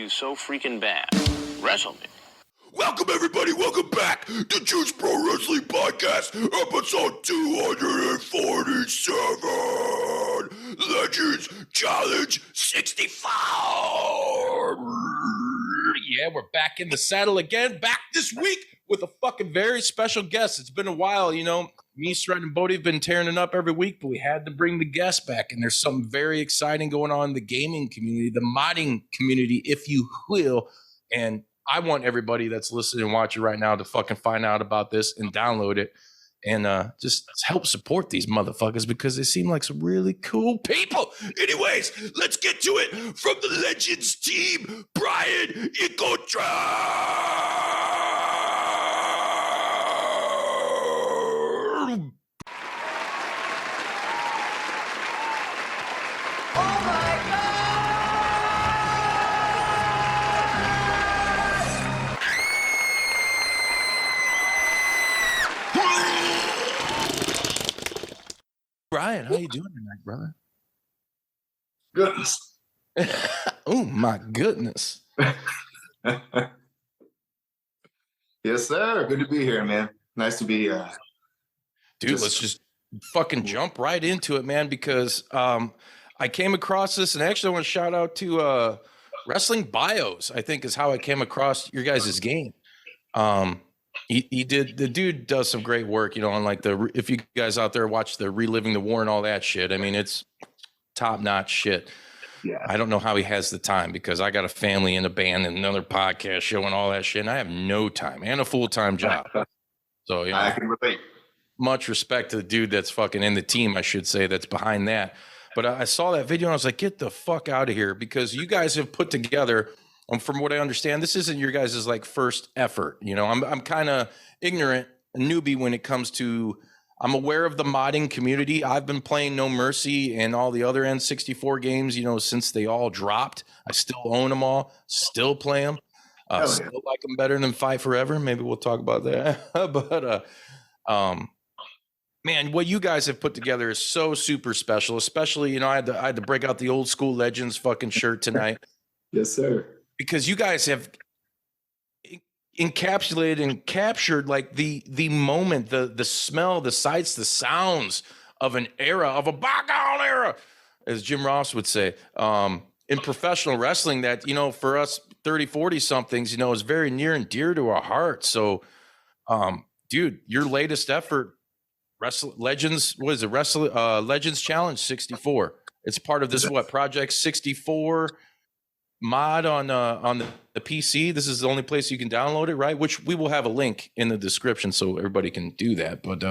you so freaking bad. Wrestle me. Welcome, everybody. Welcome back to Juice Pro Wrestling Podcast, episode 247, Legends Challenge 64. Yeah, we're back in the saddle again, back this week with a fucking very special guest. It's been a while, you know. Me, Strat, and Bodie have been tearing it up every week, but we had to bring the guest back, and there's something very exciting going on in the gaming community, the modding community, if you will, and I want everybody that's listening and watching right now to fucking find out about this and download it and just help support these motherfuckers because they seem like some really cool people. Anyways, let's get to it from the Legends team, Brian Iccotracs. Brian, how you doing tonight, brother? Goodness. Oh, my goodness. Yes, sir. Good to be here, man. Nice to be Dude, let's just fucking jump right into it, man, because I came across this, and actually I want to shout out to Wrestling Bios, I think is how I came across your guys' game. The dude does some great work, you know, on like if you guys out there watch the Reliving the War and all that shit, I mean, it's top-notch shit. Yeah. I don't know how he has the time because I got a family and a band and another podcast show and all that shit, and I have no time and a full-time job. So, you know, I can relate. Much respect to the dude that's fucking in the team, I should say, that's behind that. But I saw that video and I was like, get the fuck out of here, because you guys have put together, from what I understand, this isn't your guys' like first effort. You know, I'm kind of ignorant, a newbie when it comes to, I'm aware of the modding community. I've been playing No Mercy and all the other N64 games, you know, since they all dropped. I still own them all, still play them. Still like them better than Fight Forever. Maybe we'll talk about that. But, man, what you guys have put together is so super special, especially, you know, I had to break out the old school Legends fucking shirt tonight. Yes, sir. Because you guys have encapsulated and captured like the moment, the smell, the sights, the sounds of an era, of a bygone era, as Jim Ross would say, in professional wrestling that, you know, for us 30, 40 somethings, you know, is very near and dear to our hearts. So, dude, your latest effort, Legends, what is it? Legends Challenge 64. It's part of this, Project 64 mod on the PC. This is the only place you can download it, right? Which we will have a link in the description so everybody can do that. But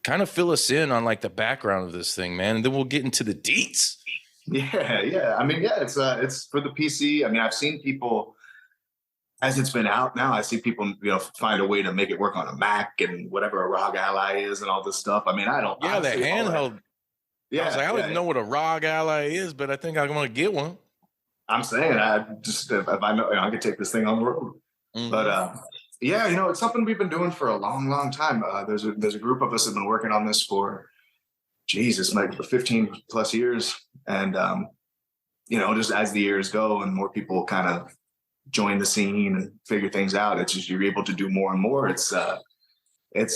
kind of fill us in on like the background of this thing, man, and then we'll get into the deets. Yeah. I mean, yeah, it's for the PC. I mean, I've seen people, as it's been out now, I see people, you know, find a way to make it work on a Mac and whatever a ROG Ally is and all this stuff. I mean, I don't. Yeah, the handheld. Yeah, I was like, I don't know what a ROG Ally is, but I think I'm gonna get one. I'm saying, if I know, I could take this thing on the road. Mm-hmm. But yeah, you know, it's something we've been doing for a long, long time. There's a group of us that have been working on this for, Jesus, like 15 plus years, and you know, just as the years go and more people kind of join the scene and figure things out, it's just you're able to do more and more. It's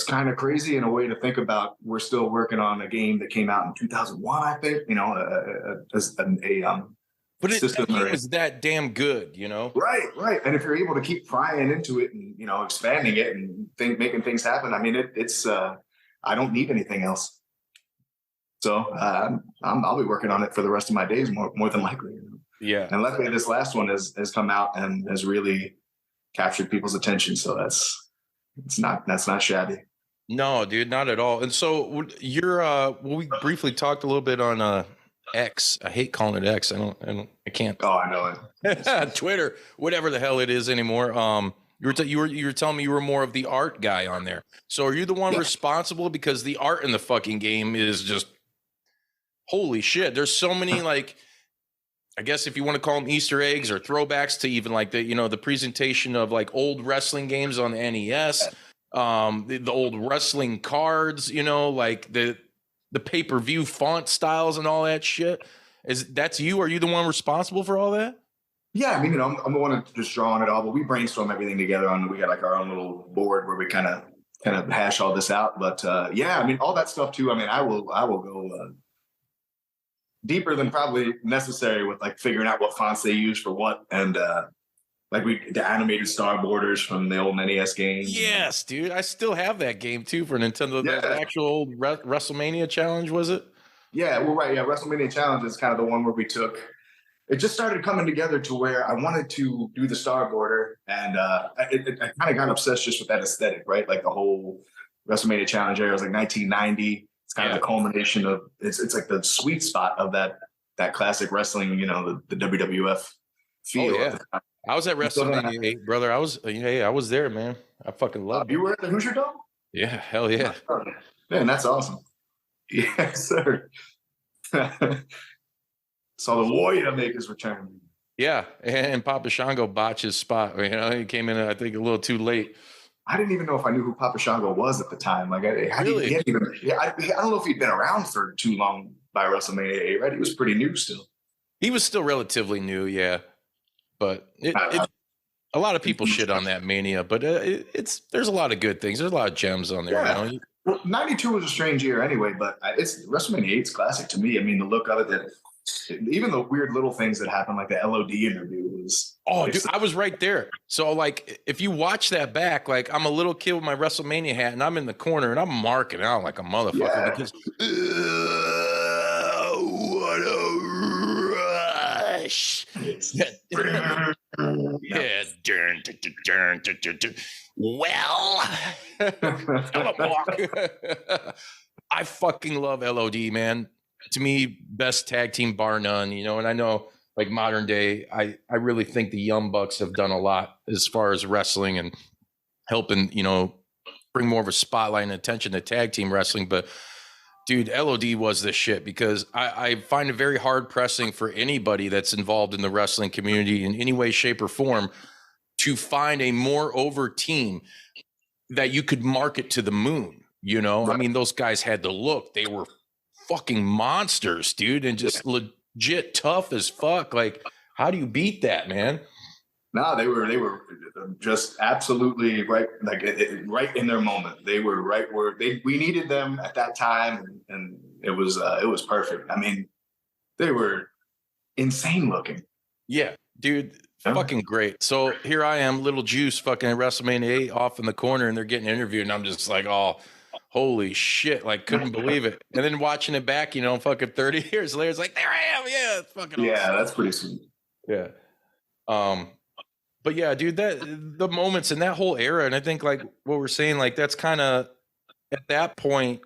kind of crazy in a way to think about. We're still working on a game that came out in 2001, I think. You know, but it was that damn good, you know? Right. And if you're able to keep prying into it and, you know, expanding it and making things happen, I mean, it's I don't need anything else. So I'll be working on it for the rest of my days, more than likely. You know? Yeah. And luckily, this last one has come out and has really captured people's attention. So that's not shabby. No, dude, not at all. And so you're we briefly talked a little bit on X. I hate calling it X. I can't. Oh, I know it. Twitter, whatever the hell it is anymore. You were telling me you were more of the art guy on there. So are you the one responsible? Because the art in the fucking game is just holy shit. There's so many, like, I guess if you want to call them Easter eggs or throwbacks to even like the, you know, the presentation of like old wrestling games on the NES, the old wrestling cards, you know, like the pay-per-view font styles and all that shit. That's you? Are you the one responsible for all that? Yeah, I mean, I'm the one that's just drawing it all, but we brainstorm everything together on. We got like our own little board where we kind of hash all this out. But yeah, I mean, all that stuff too. I mean, I will go deeper than probably necessary with like figuring out what fonts they use for what, and like the animated star borders from the old NES games. Yes, dude. I still have that game too for Nintendo. Yeah. The actual old WrestleMania challenge, was it? Yeah, well, right. Yeah, WrestleMania Challenge is kind of the one where we took. It just started coming together to where I wanted to do the star border, and I kind of got obsessed just with that aesthetic, right? Like the whole WrestleMania Challenge era was like 1990. It's kind of the culmination of it's like the sweet spot of that classic wrestling, the WWF feel. Oh, yeah. I was at WrestleMania 8, brother. I was there, man. I fucking loved it. You were at the Hoosier Dome? Yeah, hell yeah. Man, that's awesome. Yes, sir. Saw the Warrior make his return. Yeah, and Papa Shango botched his spot. He came in, I think, a little too late. I didn't even know if I knew who Papa Shango was at the time. Like, I don't know if he'd been around for too long by WrestleMania 8, right? He was pretty new still. He was still relatively new, yeah. But a lot of people shit on that Mania, but there's a lot of good things. There's a lot of gems on there. Yeah. Well, 92 was a strange year anyway, but it's WrestleMania 8's classic to me. I mean, the look of it, even the weird little things that happened, like the LOD interview was. Oh, dude, I was right there. So, like, if you watch that back, like, I'm a little kid with my WrestleMania hat, and I'm in the corner, and I'm marking out like a motherfucker because what a rush! Yeah, well, I fucking love LOD, man. To me, best tag team bar none, and I know like modern day, I really think the Young Bucks have done a lot as far as wrestling and helping, bring more of a spotlight and attention to tag team wrestling. But dude, LOD was the shit because I find it very hard pressing for anybody that's involved in the wrestling community in any way, shape, or form to find a more over team that you could market to the moon. Right. I mean, those guys had the look. They were fucking monsters, dude, and just legit tough as fuck. Like, how do you beat that, man? No, they were just absolutely right, like right in their moment. They were right where we needed them at that time, and it was perfect. I mean, they were insane looking. Yeah, dude, fucking great. So here I am, little Juice, fucking at WrestleMania 8, off in the corner, and they're getting interviewed, and I'm just like, oh. Holy shit, like couldn't believe it. And then watching it back, fucking 30 years later, it's like, there I am. Yeah, it's fucking awesome. Yeah, that's pretty sweet. Yeah. But yeah, dude, the moments in that whole era, and I think like what we're saying, like that's kind of at that point,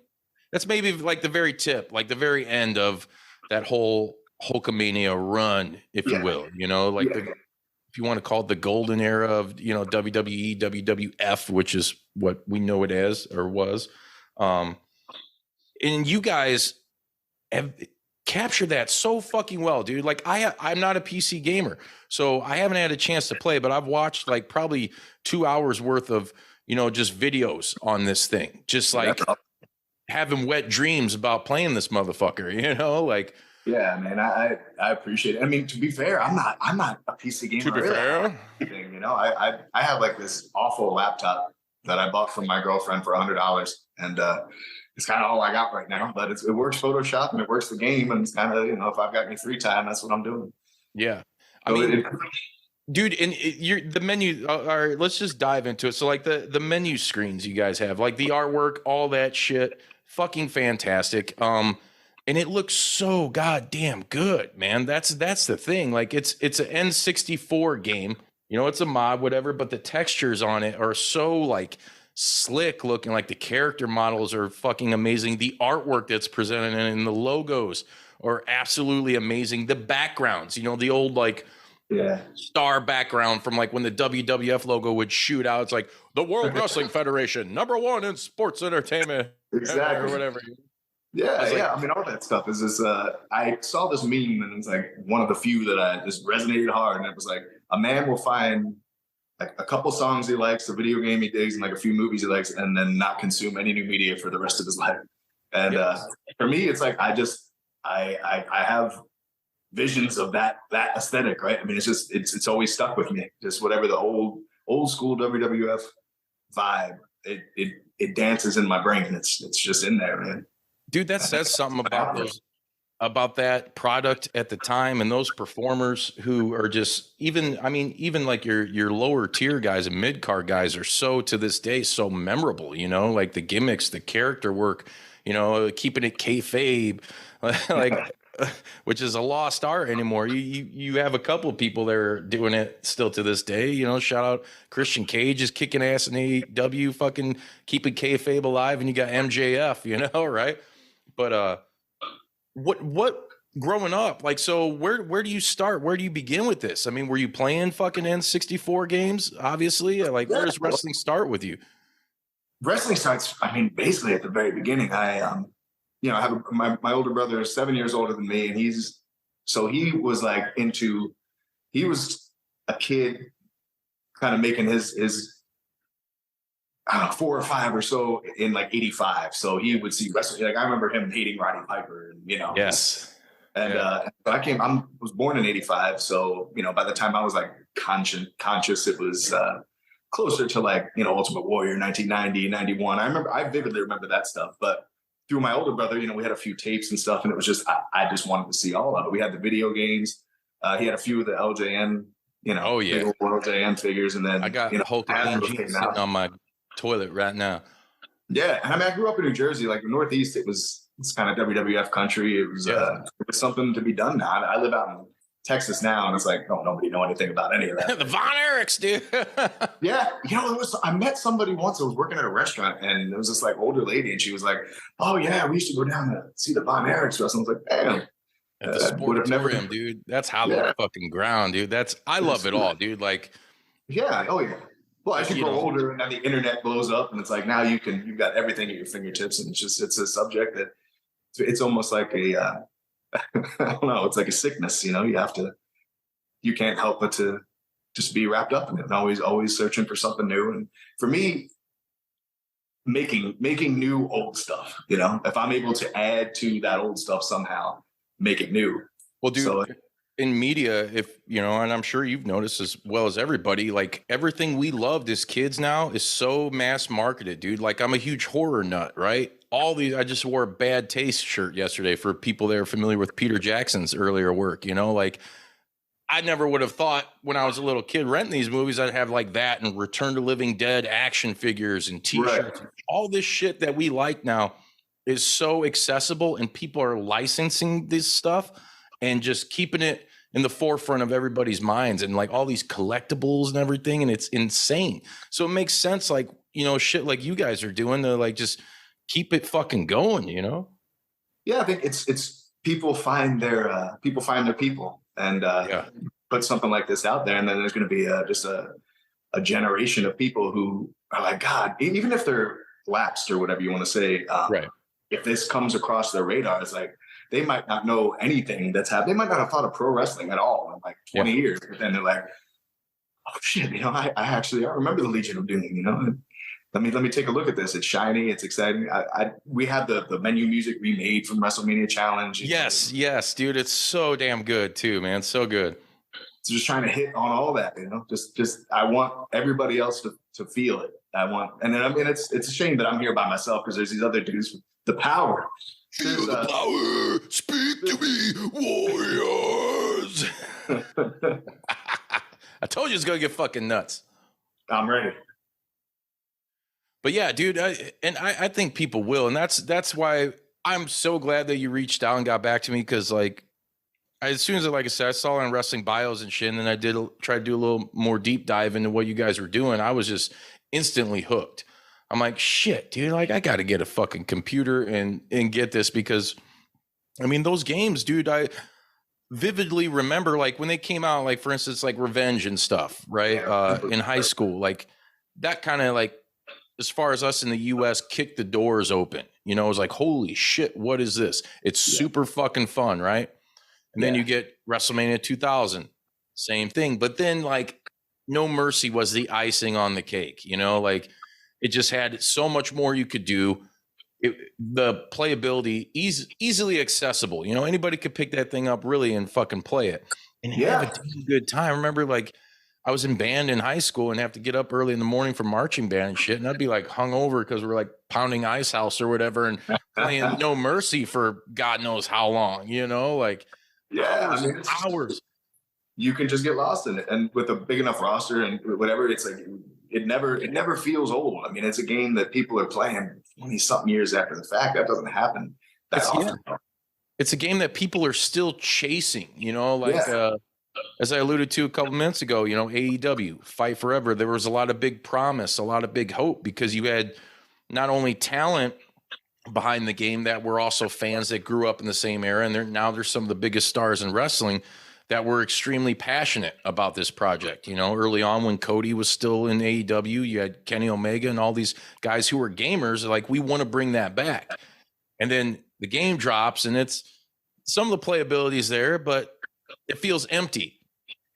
that's maybe like the very tip, like the very end of that whole Hulkamania run, if you will, if you want to call it the golden era of, WWE, WWF, which is what we know it as or was. And you guys have captured that so fucking well, dude. Like I'm not a PC gamer, so I haven't had a chance to play, but I've watched like probably 2 hours worth of, just videos on this thing, just like having wet dreams about playing this motherfucker, like. Yeah, man, I appreciate it. I mean, to be fair, I'm not a PC gamer. To be fair, I have like this awful laptop that I bought from my girlfriend for $100, and it's kind of all I got right now. But it works Photoshop and it works the game, and it's kind of if I've got any free time, that's what I'm doing. Yeah, I mean, dude, and the menu. All right, let's just dive into it. So, like the menu screens you guys have, like the artwork, all that shit, fucking fantastic. And it looks so goddamn good, man. That's the thing. Like it's an N64 game, it's a mod, whatever, but the textures on it are so like slick looking. Like the character models are fucking amazing. The artwork that's presented and the logos are absolutely amazing. The backgrounds, the old like star background from like when the WWF logo would shoot out. It's like the World Wrestling Federation, #1 in sports entertainment, exactly, or whatever. Yeah. I mean, all that stuff is just. I saw this meme, and it's like one of the few that I just resonated hard. And it was like, a man will find like a couple songs he likes, a video game he digs, and like a few movies he likes, and then not consume any new media for the rest of his life. And for me, it's like I have visions of that aesthetic, right? I mean, it's always stuck with me. Just whatever the old school WWF vibe, it dances in my brain. It's just in there, man. Dude, that says something about that product at the time and those performers who are just even like your lower tier guys and mid card guys are so to this day so memorable, like the gimmicks, the character work, keeping it kayfabe, like which is a lost art anymore. You have a couple of people that are doing it still to this day. Shout out Christian Cage is kicking ass in AEW, fucking keeping kayfabe alive, and you got MJF, right? But what growing up, like, so where do you start? Where do you begin with this? I mean, were you playing fucking N64 games? Obviously, like, where does wrestling start with you? Wrestling starts, I mean, basically at the very beginning. I have my older brother is 7 years older than me, and he was like he was a kid kind of making his I don't know, 4 or 5 or so in like 85. So he would see wrestling. Like I remember him hating Roddy Piper, and Yes. And I was born in 85. So, by the time I was like conscious, it was closer to like, Ultimate Warrior, 1990, 91. I vividly remember that stuff. But through my older brother, we had a few tapes and stuff, and it was just, I just wanted to see all of it. We had the video games. He had a few of the LJN, Oh yeah, LJN figures. And then I got Hulk Hogan jeans sitting on my toilet right now. Yeah. And I mean, I grew up in New Jersey, like the Northeast, it's kind of WWF country. It was something to be done now. I live out in Texas now, and it's like, nobody know anything about any of that. The Von Erichs, dude. Yeah. I met somebody once. I was working at a restaurant, and there was this like older lady, and she was like, oh yeah, we used to go down to see the Von Erichs wrestling. I was like, damn. At the Sportatorium, dude. That's Hollywood fucking ground, dude. I love it all, dude. Like, yeah. Oh yeah. Well, as you grow older, and then the internet blows up, and it's like now you've got everything at your fingertips, and it's a subject that it's almost like a I don't know, it's like a sickness, you can't help but to just be wrapped up in it, and always searching for something new. And for me, making new old stuff, if I'm able to add to that old stuff somehow, make it new. Well, dude, in media, and I'm sure you've noticed as well as everybody, like everything we loved as kids now is so mass marketed, dude. Like I'm a huge horror nut, right? I just wore a Bad Taste shirt yesterday for people that are familiar with Peter Jackson's earlier work, like I never would have thought when I was a little kid renting these movies, I'd have like that and Return to Living Dead action figures and t-shirts. Right. All this shit that we like now is so accessible, and people are licensing this stuff and just keeping it in the forefront of everybody's minds, and like all these collectibles and everything. And it's insane. So it makes sense. Like, shit like you guys are doing to like, just keep it fucking going, Yeah. I think it's people find their people, and put something like this out there. And then there's going to be just a generation of people who are like, God, even if they're lapsed or whatever you want to say, right. If this comes across their radar, it's like, they might not know anything that's happened. They might not have thought of pro wrestling at all in like 20 years. But then they're like, oh shit, I remember the Legion of Doom, Let me take a look at this. It's shiny, it's exciting. We had the menu music remade from WrestleMania Challenge. Yes, dude. It's so damn good too, man. So good. So just trying to hit on all that, just I want everybody else to feel it. It's a shame that I'm here by myself, because there's these other dudes with the power. Feel the power. Speak to me, warriors. I told you it's gonna get fucking nuts. I'm ready. But yeah, dude, I think people will, and that's why I'm so glad that you reached out and got back to me, because like as soon as like I said, I saw it on wrestling bios and shit, and then I try to do a little more deep dive into what you guys were doing. I was just instantly hooked. I'm like, shit, dude, like I got to get a fucking computer and get this, because I mean, those games, dude, I vividly remember like when they came out, like for instance, like Revenge and stuff, right? In high school, like that kind of like, as far as us in the US, kicked the doors open, it was like, holy shit, what is this? It's super fucking fun. Right. And then you get WrestleMania 2000, same thing. But then like No Mercy was the icing on the cake, like, it just had so much more you could do. the playability easily accessible. You know, anybody could pick that thing up really and fucking play it and have a damn good time. I remember like I was in band in high school and have to get up early in the morning for marching band and shit. And I'd be like hungover because we're like pounding Ice House or whatever and playing No Mercy for God knows how long, you know, like hours. You can just get lost in it. And with a big enough roster and whatever, it's like it never feels old. I mean, it's a game that people are playing 20-something years after the fact. That doesn't happen that often. It's a game that people are still chasing, you know, like as I alluded to a couple minutes ago, you know, AEW, Fight Forever. There was a lot of big promise, a lot of big hope because you had not only talent behind the game that were also fans that grew up in the same era. And now they're some of the biggest stars in wrestling that were extremely passionate about this project. You know, early on when Cody was still in AEW, you had Kenny Omega and all these guys who were gamers like, we want to bring that back. And then the game drops and it's some of the playability is there, but it feels empty.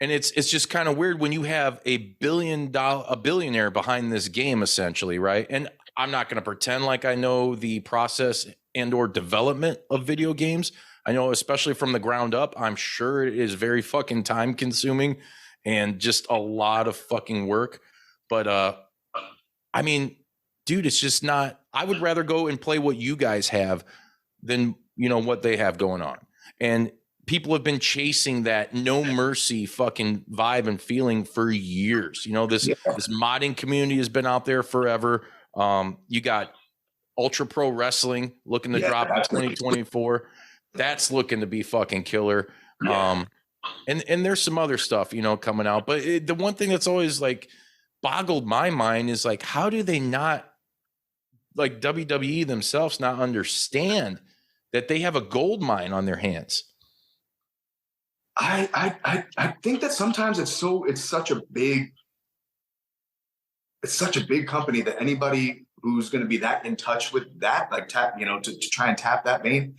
And it's just kind of weird when you have a billionaire behind this game, essentially, right? And I'm not going to pretend like I know the process and or development of video games. I know, especially from the ground up, I'm sure it is very fucking time consuming and just a lot of fucking work. But I mean, dude, it's just not, I would rather go and play what you guys have than, you know, what they have going on. And people have been chasing that No Mercy fucking vibe and feeling for years. You know, this modding community has been out there forever. You got Ultra Pro Wrestling looking to drop in 2024. That's looking to be fucking killer. And there's some other stuff, you know, coming out. But the one thing that's always like boggled my mind is like, how do they not, like WWE themselves, not understand that they have a gold mine on their hands? I think that sometimes it's such a big company that anybody who's going to be that in touch with that, like tap, you know, to try and tap that vein,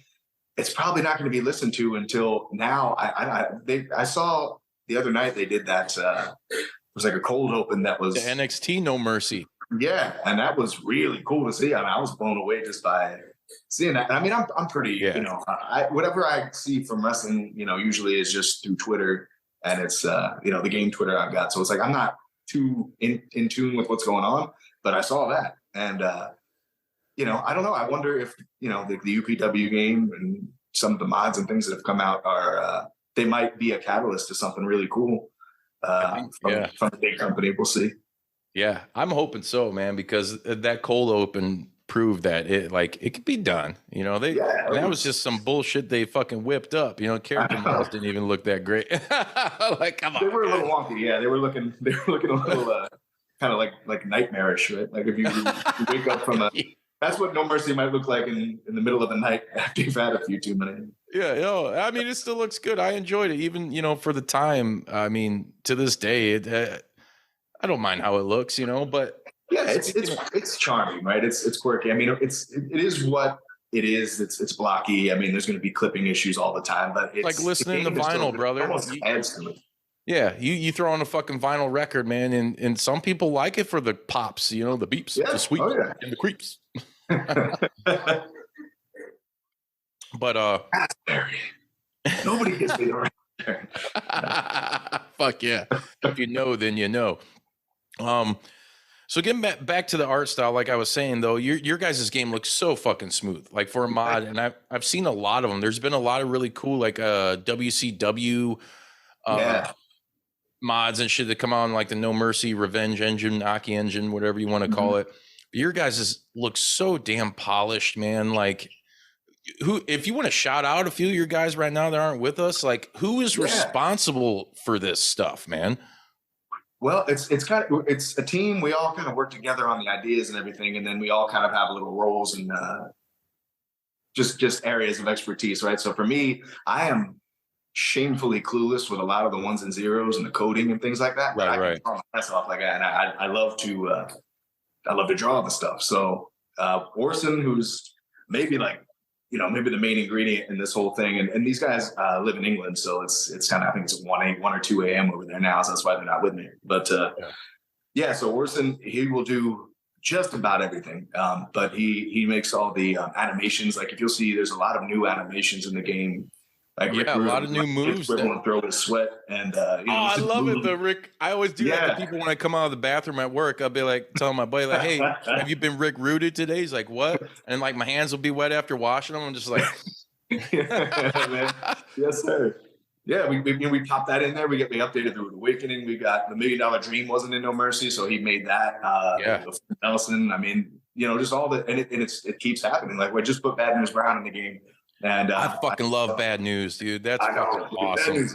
it's probably not going to be listened to until now. I saw the other night they did that. It was like a cold open that was the NXT No Mercy. Yeah, and that was really cool to see. I mean, I was blown away just by seeing that. And I mean, I'm pretty, you know, whatever I see from wrestling, you know, usually is just through Twitter, and it's you know, the game Twitter I've got. So it's like I'm not too in tune with what's going on, but I saw that, and you know, I don't know. I wonder if, you know, the UPW game and some of the mods and things that have come out are they might be a catalyst to something really cool from a big company. We'll see. Yeah, I'm hoping so, man, because that cold open proved that it could be done. You know, that was just some bullshit they fucking whipped up. You know, character models didn't even look that great. Like, come on. They were a little wonky. Yeah, they were looking a little kind of like nightmarish, right? Like if you wake up from that's what No Mercy might look like in the middle of the night after you've had a few too many. Yeah, no, I mean, it still looks good. I enjoyed it, even, you know, for the time. I mean, to this day, I don't mind how it looks, you know, but yeah, it's charming, right? It's quirky. I mean, it is what it is. It's blocky. I mean, there's going to be clipping issues all the time, but it's like listening to vinyl, brother. Adds to it. Yeah, you throw on a fucking vinyl record, man, and some people like it for the pops, you know, the beeps, the sweeps, and the creeps. But nobody gets me the right. Fuck yeah! If you know, then you know. So getting back to the art style, like I was saying though, your guys' game looks so fucking smooth, like for a mod, and I've seen a lot of them. There's been a lot of really cool like WCW mods and shit that come on, like the No Mercy Revenge Engine, Aki Engine, whatever you want to call it. But your guys' look so damn polished, man. Like, who, if you want to shout out a few of your guys right now that aren't with us, like who is responsible for this stuff, man? Well, it's a team. We all kind of work together on the ideas and everything, and then we all kind of have little roles and just areas of expertise, right? So for me, I am shamefully clueless with a lot of the ones and zeros and the coding and things like that. Right. I can mess off like that, and I love to draw the stuff. So Orson, who's maybe maybe the main ingredient in this whole thing, and these guys live in England, so it's kind of, I think it's 1 or 2 a.m. over there now, so that's why they're not with me. But so Orson, he will do just about everything. But he makes all the animations. Like if you'll see, there's a lot of new animations in the game. Like Rick a Rude, lot of new moves. And throw his sweat, and I love it. The Rick. I always do that to people when I come out of the bathroom at work. I'll be like, telling my buddy, like, "Hey, have you been Rick Rooted today?" He's like, "What?" And like my hands will be wet after washing them. I'm just like, man. Yes, sir. Yeah, we popped that in there. We updated the Rude Awakening. We got the $1 Million Dream wasn't in No Mercy, so he made that. Nelson. I mean, just all the and it keeps happening. Like we just put Bad News Brown in the game. And I fucking love Bad News, dude. That's fucking awesome.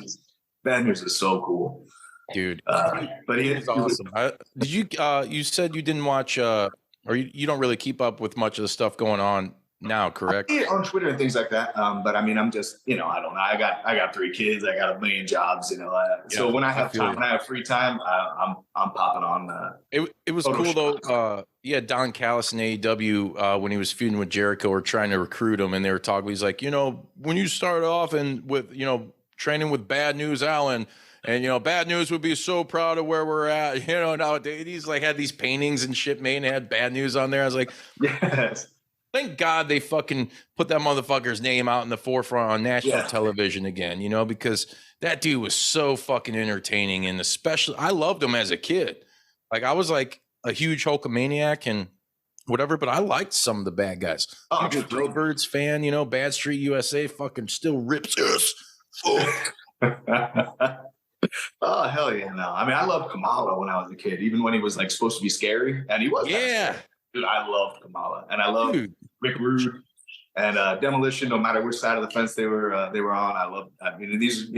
Bad News is so cool, dude. But he is awesome. Did you? You said you didn't watch, or you don't really keep up with much of the stuff going on now, correct? On Twitter and things like that. But I mean, I'm just, I don't know. I got 3 kids. I got a million jobs. So when I have time, when I have free time, I'm popping on. It was cool though. Yeah, Don Callis in AEW when he was feuding with Jericho or trying to recruit him, and they were talking. He's like, when you start off and with training with Bad News Allen, and Bad News would be so proud of where we're at. Nowadays he's like had these paintings and shit made and had Bad News on there. I was like, yes. Thank God they fucking put that motherfucker's name out in the forefront on national television again, because that dude was so fucking entertaining, and especially I loved him as a kid. Like I was like a huge Hulkamaniac and whatever, but I liked some of the bad guys. Oh, huge Birds fan, Bad Street USA fucking still rips us. Oh hell yeah, no. I mean, I loved Kamala when I was a kid, even when he was like supposed to be scary, and he was. Yeah. Dude, I loved Kamala, and I loved Rick Rude and Demolition. No matter which side of the fence they were on, I mean, these,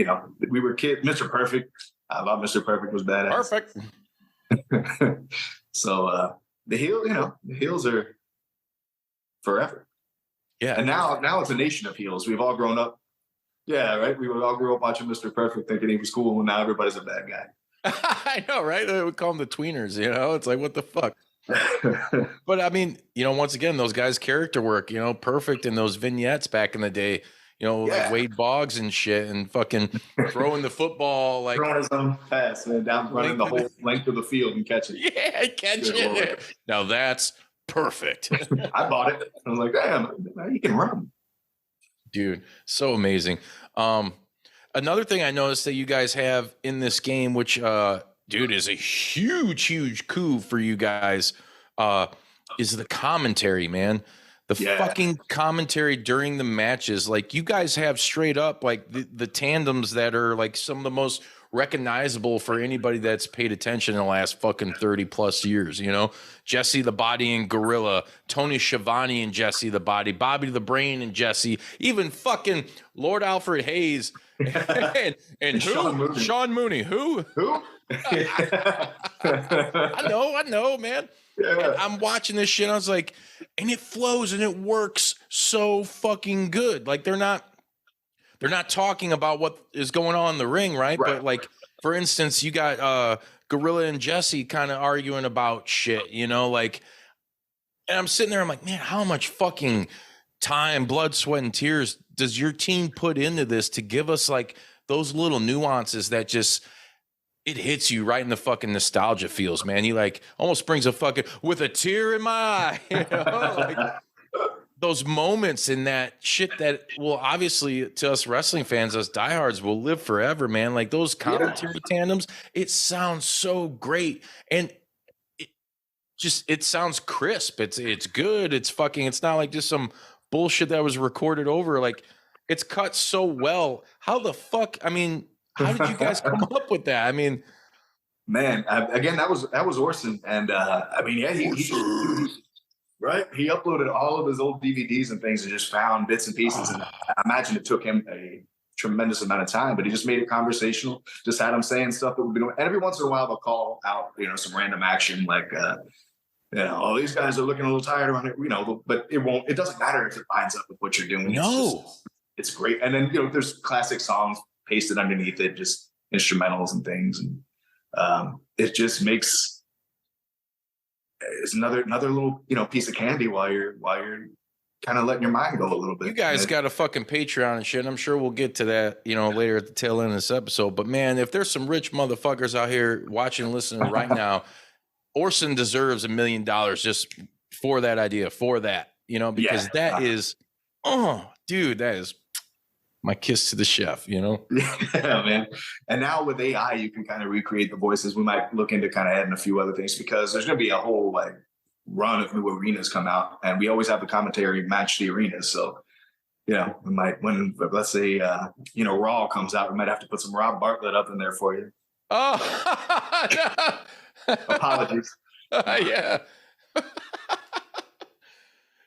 we were kids. Mr. Perfect, I thought Mr. Perfect was badass. Perfect. So the heels are forever. Yeah, and now it's a nation of heels. We've all grown up. Yeah, right. We all grew up watching Mr. Perfect, thinking he was cool, and now everybody's a bad guy. I know, right? They would call them the tweeners. It's like, what the fuck. But I mean, once again, those guys' character work, Perfect in those vignettes back in the day, like Wade Boggs and shit, and fucking throwing the football, like throwing his own pass, man, down running the whole length of the field and catching. Yeah, catch it. Now that's perfect. I bought it. I was like, damn, he can run. Dude, so amazing. Another thing I noticed that you guys have in this game, which dude, is a huge coup for you guys, is the commentary, man. The fucking commentary during the matches. Like, you guys have straight up, like, the tandems that are, like, some of the most recognizable for anybody that's paid attention in the last fucking 30-plus years, Jesse the Body and Gorilla, Tony Schiavone and Jesse the Body, Bobby the Brain and Jesse, even fucking Lord Alfred Hayes and who? Sean Mooney. Who? I know, man. Yeah. I'm watching this shit. I was like, and it flows and it works so fucking good. Like they're not talking about what is going on in the ring, right? But like, for instance, you got Gorilla and Jesse kind of arguing about shit, like, and I'm sitting there, I'm like, man, how much fucking time, blood, sweat, and tears does your team put into this to give us like those little nuances that just it hits you right in the fucking nostalgia feels, man. You like almost brings a fucking with a tear in my eye, like those moments in that shit that will obviously to us wrestling fans, us diehards, will live forever, man. Like those commentary tandems, it sounds so great, and it sounds crisp. It's good. It's not like just some bullshit that was recorded over. Like it's cut so well. How the fuck? I mean, how did you guys come up with that? I mean, man, again, that was Orson, and I mean, yeah, he right. He uploaded all of his old DVDs and things and just found bits and pieces. And I imagine it took him a tremendous amount of time, but he just made it conversational. Just had him saying stuff that we've been doing. And every once in a while, they'll call out, some random action like, oh, these guys are looking a little tired around here, but it doesn't matter if it lines up with what you're doing. No, it's great. And then, there's classic songs pasted underneath it, just instrumentals and things. And it just makes, it's another little piece of candy while you're kind of letting your mind go a little bit. You guys got a fucking Patreon and shit. I'm sure we'll get to that later at the tail end of this episode. But man, if there's some rich motherfuckers out here watching and listening right now, Orson deserves $1 million just for that idea, for that, you know, because that is, oh, dude, that is my kiss to the chef, you know? Yeah, man. And now with AI, you can kind of recreate the voices. We might look into kind of adding a few other things because there's going to be a whole like run of new arenas come out, and we always have the commentary match the arenas. So, you know, we might, when let's say, you know, Raw comes out, we might have to put some Rob Bartlett up in there for you. Oh, Apologies. Yeah.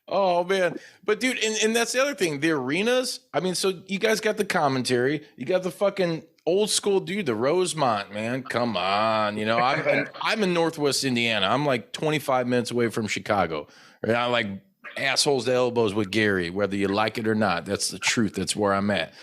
Oh man, but dude, and that's the other thing. The arenas. I mean, so you guys got the commentary. You got the fucking old school dude, the Rosemont man. Come on, you know, I'm in Northwest Indiana. I'm like 25 minutes away from Chicago. And I like assholes to elbows with Gary, whether you like it or not. That's the truth. That's where I'm at.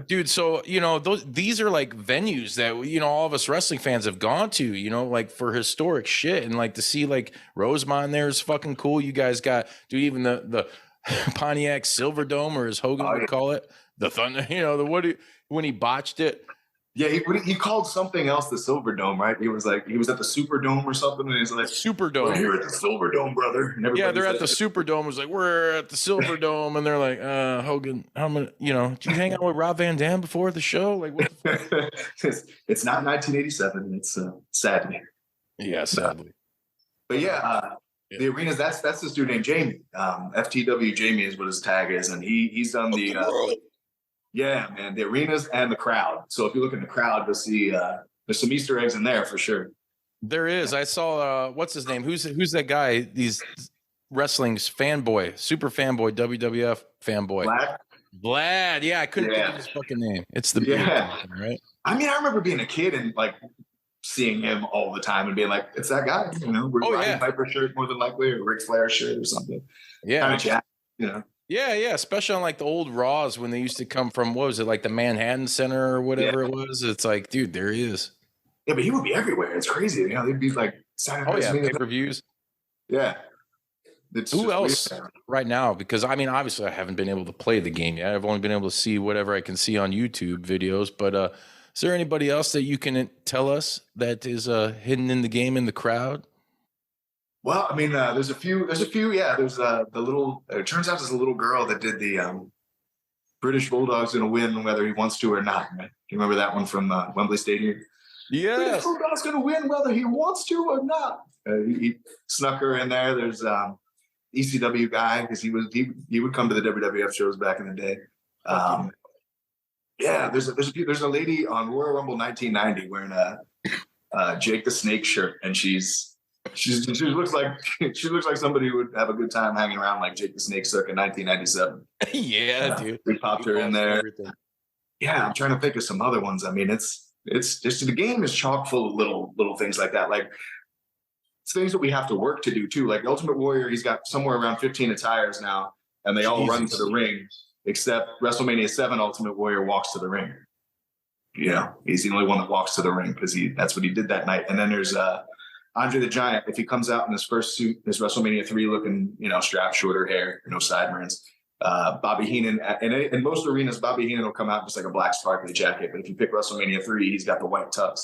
Dude, so you know, these are like venues that, you know, all of us wrestling fans have gone to, you know, like for historic shit, and like to see like Rosemont there is fucking cool. You guys got, dude, even the Pontiac Silverdome, or as Hogan would call it, the Thunder, you know, when he botched it. Yeah, he called something else the Silverdome, right? He was like, he was at the Superdome or something, and he's like, Superdome. We're here at the Silverdome, brother. And yeah, they're at like, the Superdome. It was like, we're at the Silverdome, and they're like, Hogan, how many? You know, did you hang out with Rob Van Dam before the show? Like, what the fuck? It's not 1987. It's sadly. Yeah, sadly. But yeah, the arenas. That's this dude named Jamie. FTW Jamie is what his tag is, and he's done the. Yeah, man, the arenas and the crowd. So if you look in the crowd, you'll see there's some Easter eggs in there for sure. There is. I saw what's his name? Who's that guy? These wrestling's fanboy, super fanboy, WWF fanboy. Vlad. Yeah, I couldn't think of his fucking name. It's the right? I mean, I remember being a kid and like seeing him all the time and being like, it's that guy, you know, we're Roddy Piper shirt more than likely, or Ric Flair shirt or something. Yeah. Kind of jacked, you know. Yeah, especially on like the old Raws when they used to come from, what was it, like the Manhattan Center or whatever it was. It's like, dude, there he is. Yeah, but he would be everywhere. It's crazy. You know, they'd be like, pay-per-views. Yeah. Who else right now? Because I mean, obviously, I haven't been able to play the game yet. I've only been able to see whatever I can see on YouTube videos. But is there anybody else that you can tell us that is hidden in the game in the crowd? Well, I mean, there's a few. Yeah, there's the little. It turns out there's a little girl that did the British Bulldog's gonna win whether he wants to or not. Right? You remember that one from Wembley Stadium? Yeah, British Bulldog's gonna win whether he wants to or not. He snuck her in there. There's ECW guy, because he would come to the WWF shows back in the day. Yeah, there's a lady on Royal Rumble 1990 wearing a Jake the Snake shirt, and she looks like somebody who would have a good time hanging around like Jake the Snake circa 1997. Yeah, dude. We popped her in there. Everything. Yeah, I'm trying to think of some other ones. I mean, it's just, the game is chock full of little things like that. Like, it's things that we have to work to do too. Like Ultimate Warrior, he's got somewhere around 15 attires now, and they all run to the ring, except WrestleMania 7 Ultimate Warrior walks to the ring. You know, he's the only one that walks to the ring because that's what he did that night. And then there's Andre the Giant. If he comes out in his first suit, his WrestleMania 3 looking, you know, strap, shorter hair, no sideburns. Bobby Heenan, and in most arenas, Bobby Heenan will come out just like a black sparkly jacket. But if you pick WrestleMania 3, he's got the white tux.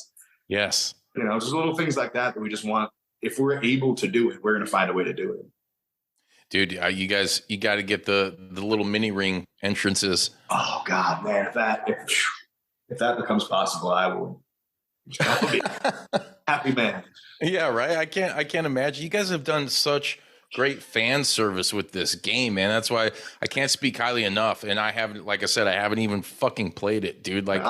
Yes. You know, just little things like that we just want. If we're able to do it, we're going to find a way to do it. Dude, you got to get the little mini ring entrances. Oh God, man! If that becomes possible, I will be happy man. Yeah, right. I can't imagine. You guys have done such great fan service with this game, man. That's why I can't speak highly enough. And I haven't, like I said, I haven't even fucking played it, dude. Like,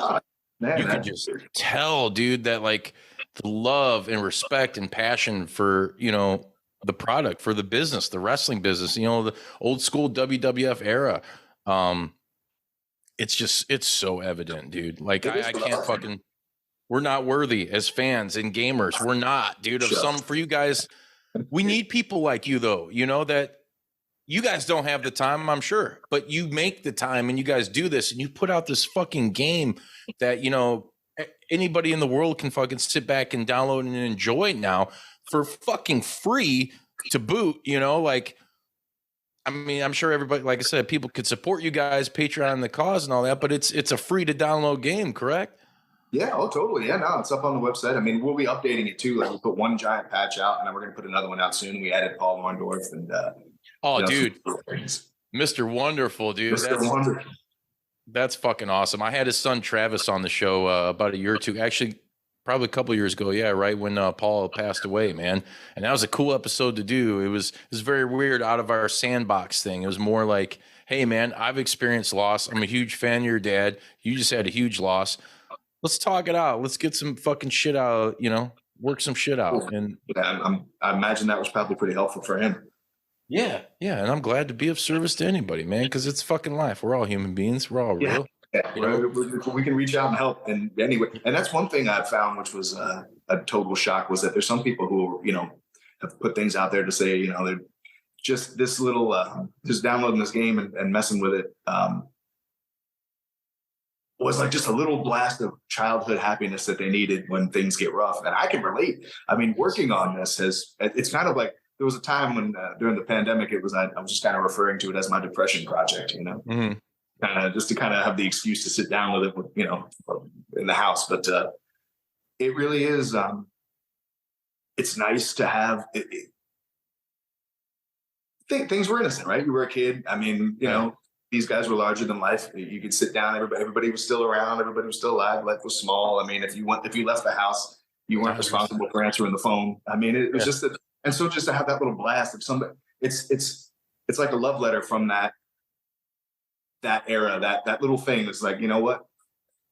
you can just tell, dude, that like the love and respect and passion for, you know, the product, for the business, the wrestling business, you know, the old school WWF era. It's so evident, dude. Like I can't fucking, we're not worthy as fans and gamers. We're not, dude. For you guys, we need people like you though, you know, that you guys don't have the time, I'm sure, but you make the time and you guys do this and you put out this fucking game that, you know, anybody in the world can fucking sit back and download and enjoy now for fucking free to boot, you know, like, I mean, I'm sure everybody, like I said, people could support you guys, Patreon, the cause and all that, but it's a free to download game, correct? Yeah, oh, totally. Yeah, no, it's up on the website. I mean, we'll be updating it too. Like we put one giant patch out, and then we're going to put another one out soon. We added Paul Orndorff and Oh, dude, things. Mr. Wonderful, dude. Mr. Wonder. That's fucking awesome. I had his son Travis on the show about a year or two, actually, probably a couple of years ago. Yeah, right when Paul passed away, man. And that was a cool episode to do. It was very weird, out of our sandbox thing. It was more like, hey, man, I've experienced loss. I'm a huge fan of your dad. You just had a huge loss. Let's talk it out. Let's get some fucking shit out. Work some shit out. And Yeah, I imagine that was probably pretty helpful for him. yeah, and I'm glad to be of service to anybody, man, because it's fucking life. We're all human beings. We're all real. Yeah, You know? we can reach out and help. And anyway, and that's one thing I've found, which was a total shock, was that there's some people who, have put things out there to say, they're just this little, just downloading this game and messing with it. Was like just a little blast of childhood happiness that they needed when things get rough. And I can relate. I mean, working on this it's kind of like, there was a time when during the pandemic, I was just kind of referring to it as my depression project, Mhm. just to kind of have the excuse to sit down with it, in the house. But it really is, it's nice to have things were innocent, right? You were a kid. I mean, these guys were larger than life. You could sit down. Everybody was still around. Everybody was still alive. Life was small. I mean, if you left the house, you weren't responsible for answering the phone. I mean, it was just that. And so just to have that little blast of somebody, it's like a love letter from that era, that little thing that's like, you know what,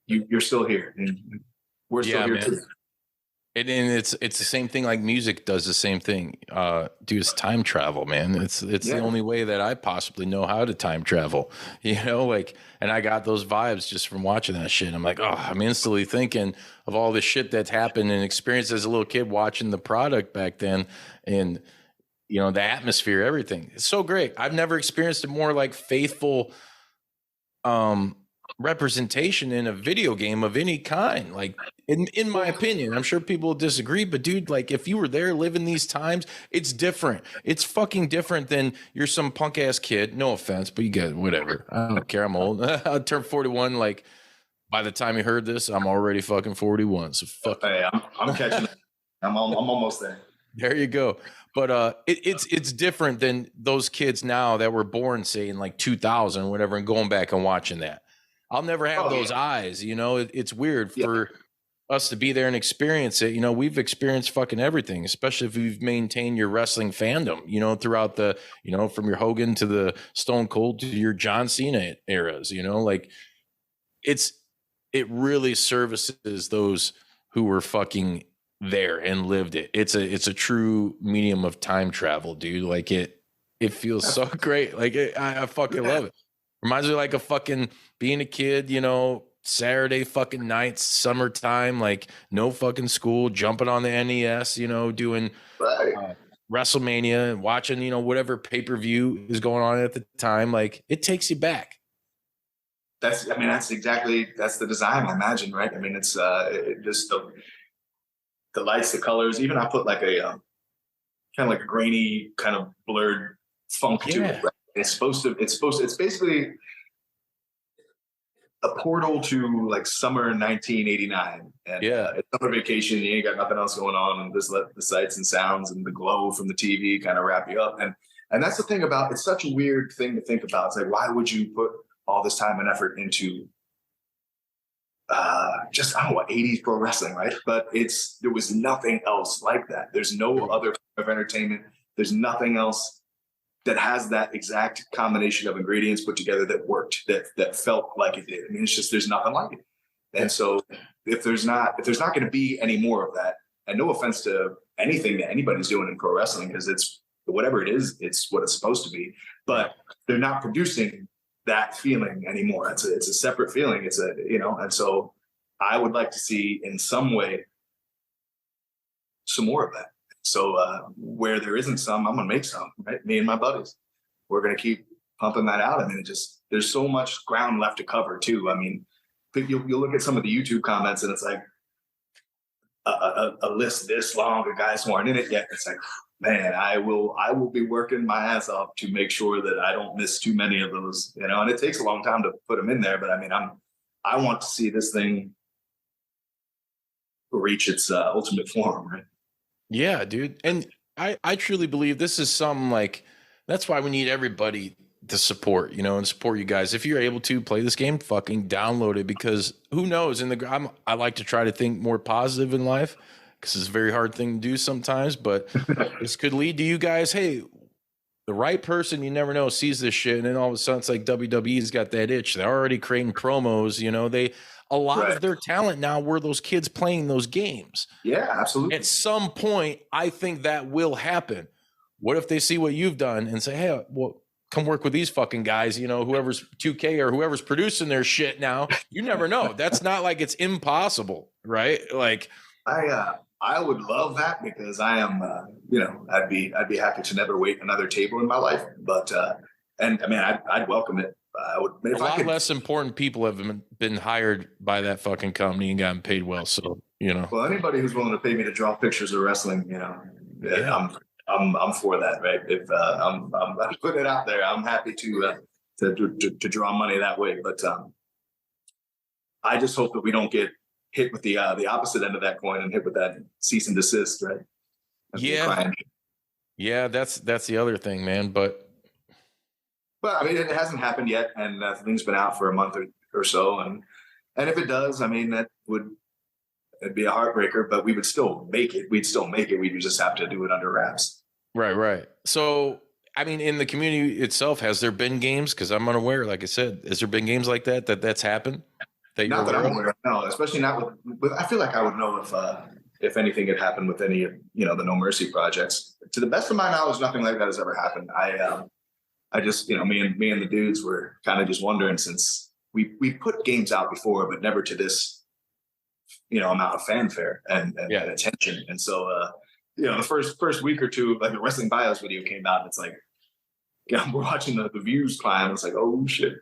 you're still here, and we're still here too. And it's the same thing. Like music does the same thing. Dude, it's time travel, man. It's the only way that I possibly know how to time travel. And I got those vibes just from watching that shit. I'm like, oh, I'm instantly thinking of all the shit that's happened and experienced as a little kid watching the product back then, and the atmosphere, everything. It's so great. I've never experienced a more like faithful representation in a video game of any kind. Like, in my opinion, I'm sure people will disagree, but dude, like, if you were there living these times, it's different. It's fucking different than you're some punk ass kid. No offense, but you get whatever. I don't care. I'm old. I'll turn 41. Like, by the time you heard this, I'm already fucking 41. So fuck. Hey, I'm catching it. I'm almost there. There you go. But it's different than those kids now that were born, say, in like 2000 or whatever, and going back and watching that. I'll never have those eyes. It's weird for us to be there and experience it. We've experienced fucking everything, especially if you've maintained your wrestling fandom, throughout the, from your Hogan to the Stone Cold to your John Cena eras, like it really services those who were fucking there and lived it. It's a true medium of time travel, dude. Like it feels so great. Like I fucking love it. Reminds me like a fucking being a kid, Saturday fucking nights, summertime, like no fucking school, jumping on the NES, doing WrestleMania and watching, whatever pay-per-view is going on at the time. Like it takes you back. That's the design, I imagine, right? I mean, it's just the lights, the colors. Even I put like a kind of like a grainy, kind of blurred funk to it. Right? It's basically a portal to like summer 1989. And it's summer vacation. You ain't got nothing else going on, and just let the sights and sounds and the glow from the TV kind of wrap you up. And that's the thing about it's such a weird thing to think about. It's like, why would you put all this time and effort into just, I don't know what, 80s pro wrestling, right? But there was nothing else like that. There's no other form of entertainment. There's nothing else that has that exact combination of ingredients put together that worked, that felt like it did. I mean, it's just, there's nothing like it. And so if there's not going to be any more of that, and no offense to anything that anybody's doing in pro wrestling, because it's whatever it is, it's what it's supposed to be, but they're not producing that feeling anymore. It's a separate feeling. And so I would like to see in some way some more of that. So where there isn't some, I'm gonna make some, right? Me and my buddies, we're gonna keep pumping that out. I mean, there's so much ground left to cover too. I mean, you'll look at some of the YouTube comments and it's like a list this long of guys who aren't in it yet. It's like, man, I will be working my ass off to make sure that I don't miss too many of those, and it takes a long time to put them in there. But I mean, I want to see this thing reach its ultimate form, right? Yeah, dude. And I truly believe this is something like, that's why we need everybody to support, and support you guys. If you're able to play this game, fucking download it, because who knows? I like to try to think more positive in life, because it's a very hard thing to do sometimes, but this could lead to you guys. Hey, the right person, you never know, sees this shit, and then all of a sudden it's like WWE's got that itch. They're already creating promos. A lot of their talent now were those kids playing those games. Yeah, absolutely. At some point, I think that will happen. What if they see what you've done and say, hey, well, come work with these fucking guys, whoever's 2K or whoever's producing their shit now? You never know. That's not like it's impossible, right? Like, I would love that, because I am, I'd be happy to never wait another table in my life. But and I mean, I'd welcome it. I would. If a lot less important people have been hired by that fucking company and gotten paid well. So Well, anybody who's willing to pay me to draw pictures of wrestling, Yeah. I'm for that, right? If I'm putting it out there, I'm happy to draw money that way. But I just hope that we don't get hit with the opposite end of that coin and hit with that cease and desist, right? Yeah, that's the other thing, man. But I mean, it hasn't happened yet, and the thing's been out for a month or so, and if it does, I mean, it'd be a heartbreaker, but we would still make it. We'd still make it. We'd just have to do it under wraps. Right. So, I mean, in the community itself, has there been games? Because I'm unaware, like I said, has there been games like that's happened? Not that I'm aware of, no, especially not with. I feel like I would know if anything had happened with any of the No Mercy projects. To the best of my knowledge, nothing like that has ever happened. I just me and the dudes were kind of just wondering, since we put games out before, but never to this amount of fanfare and attention. And so the first week or two, like the Wrestling Bios video came out, and it's like, we're watching the views climb. It's like, oh shit,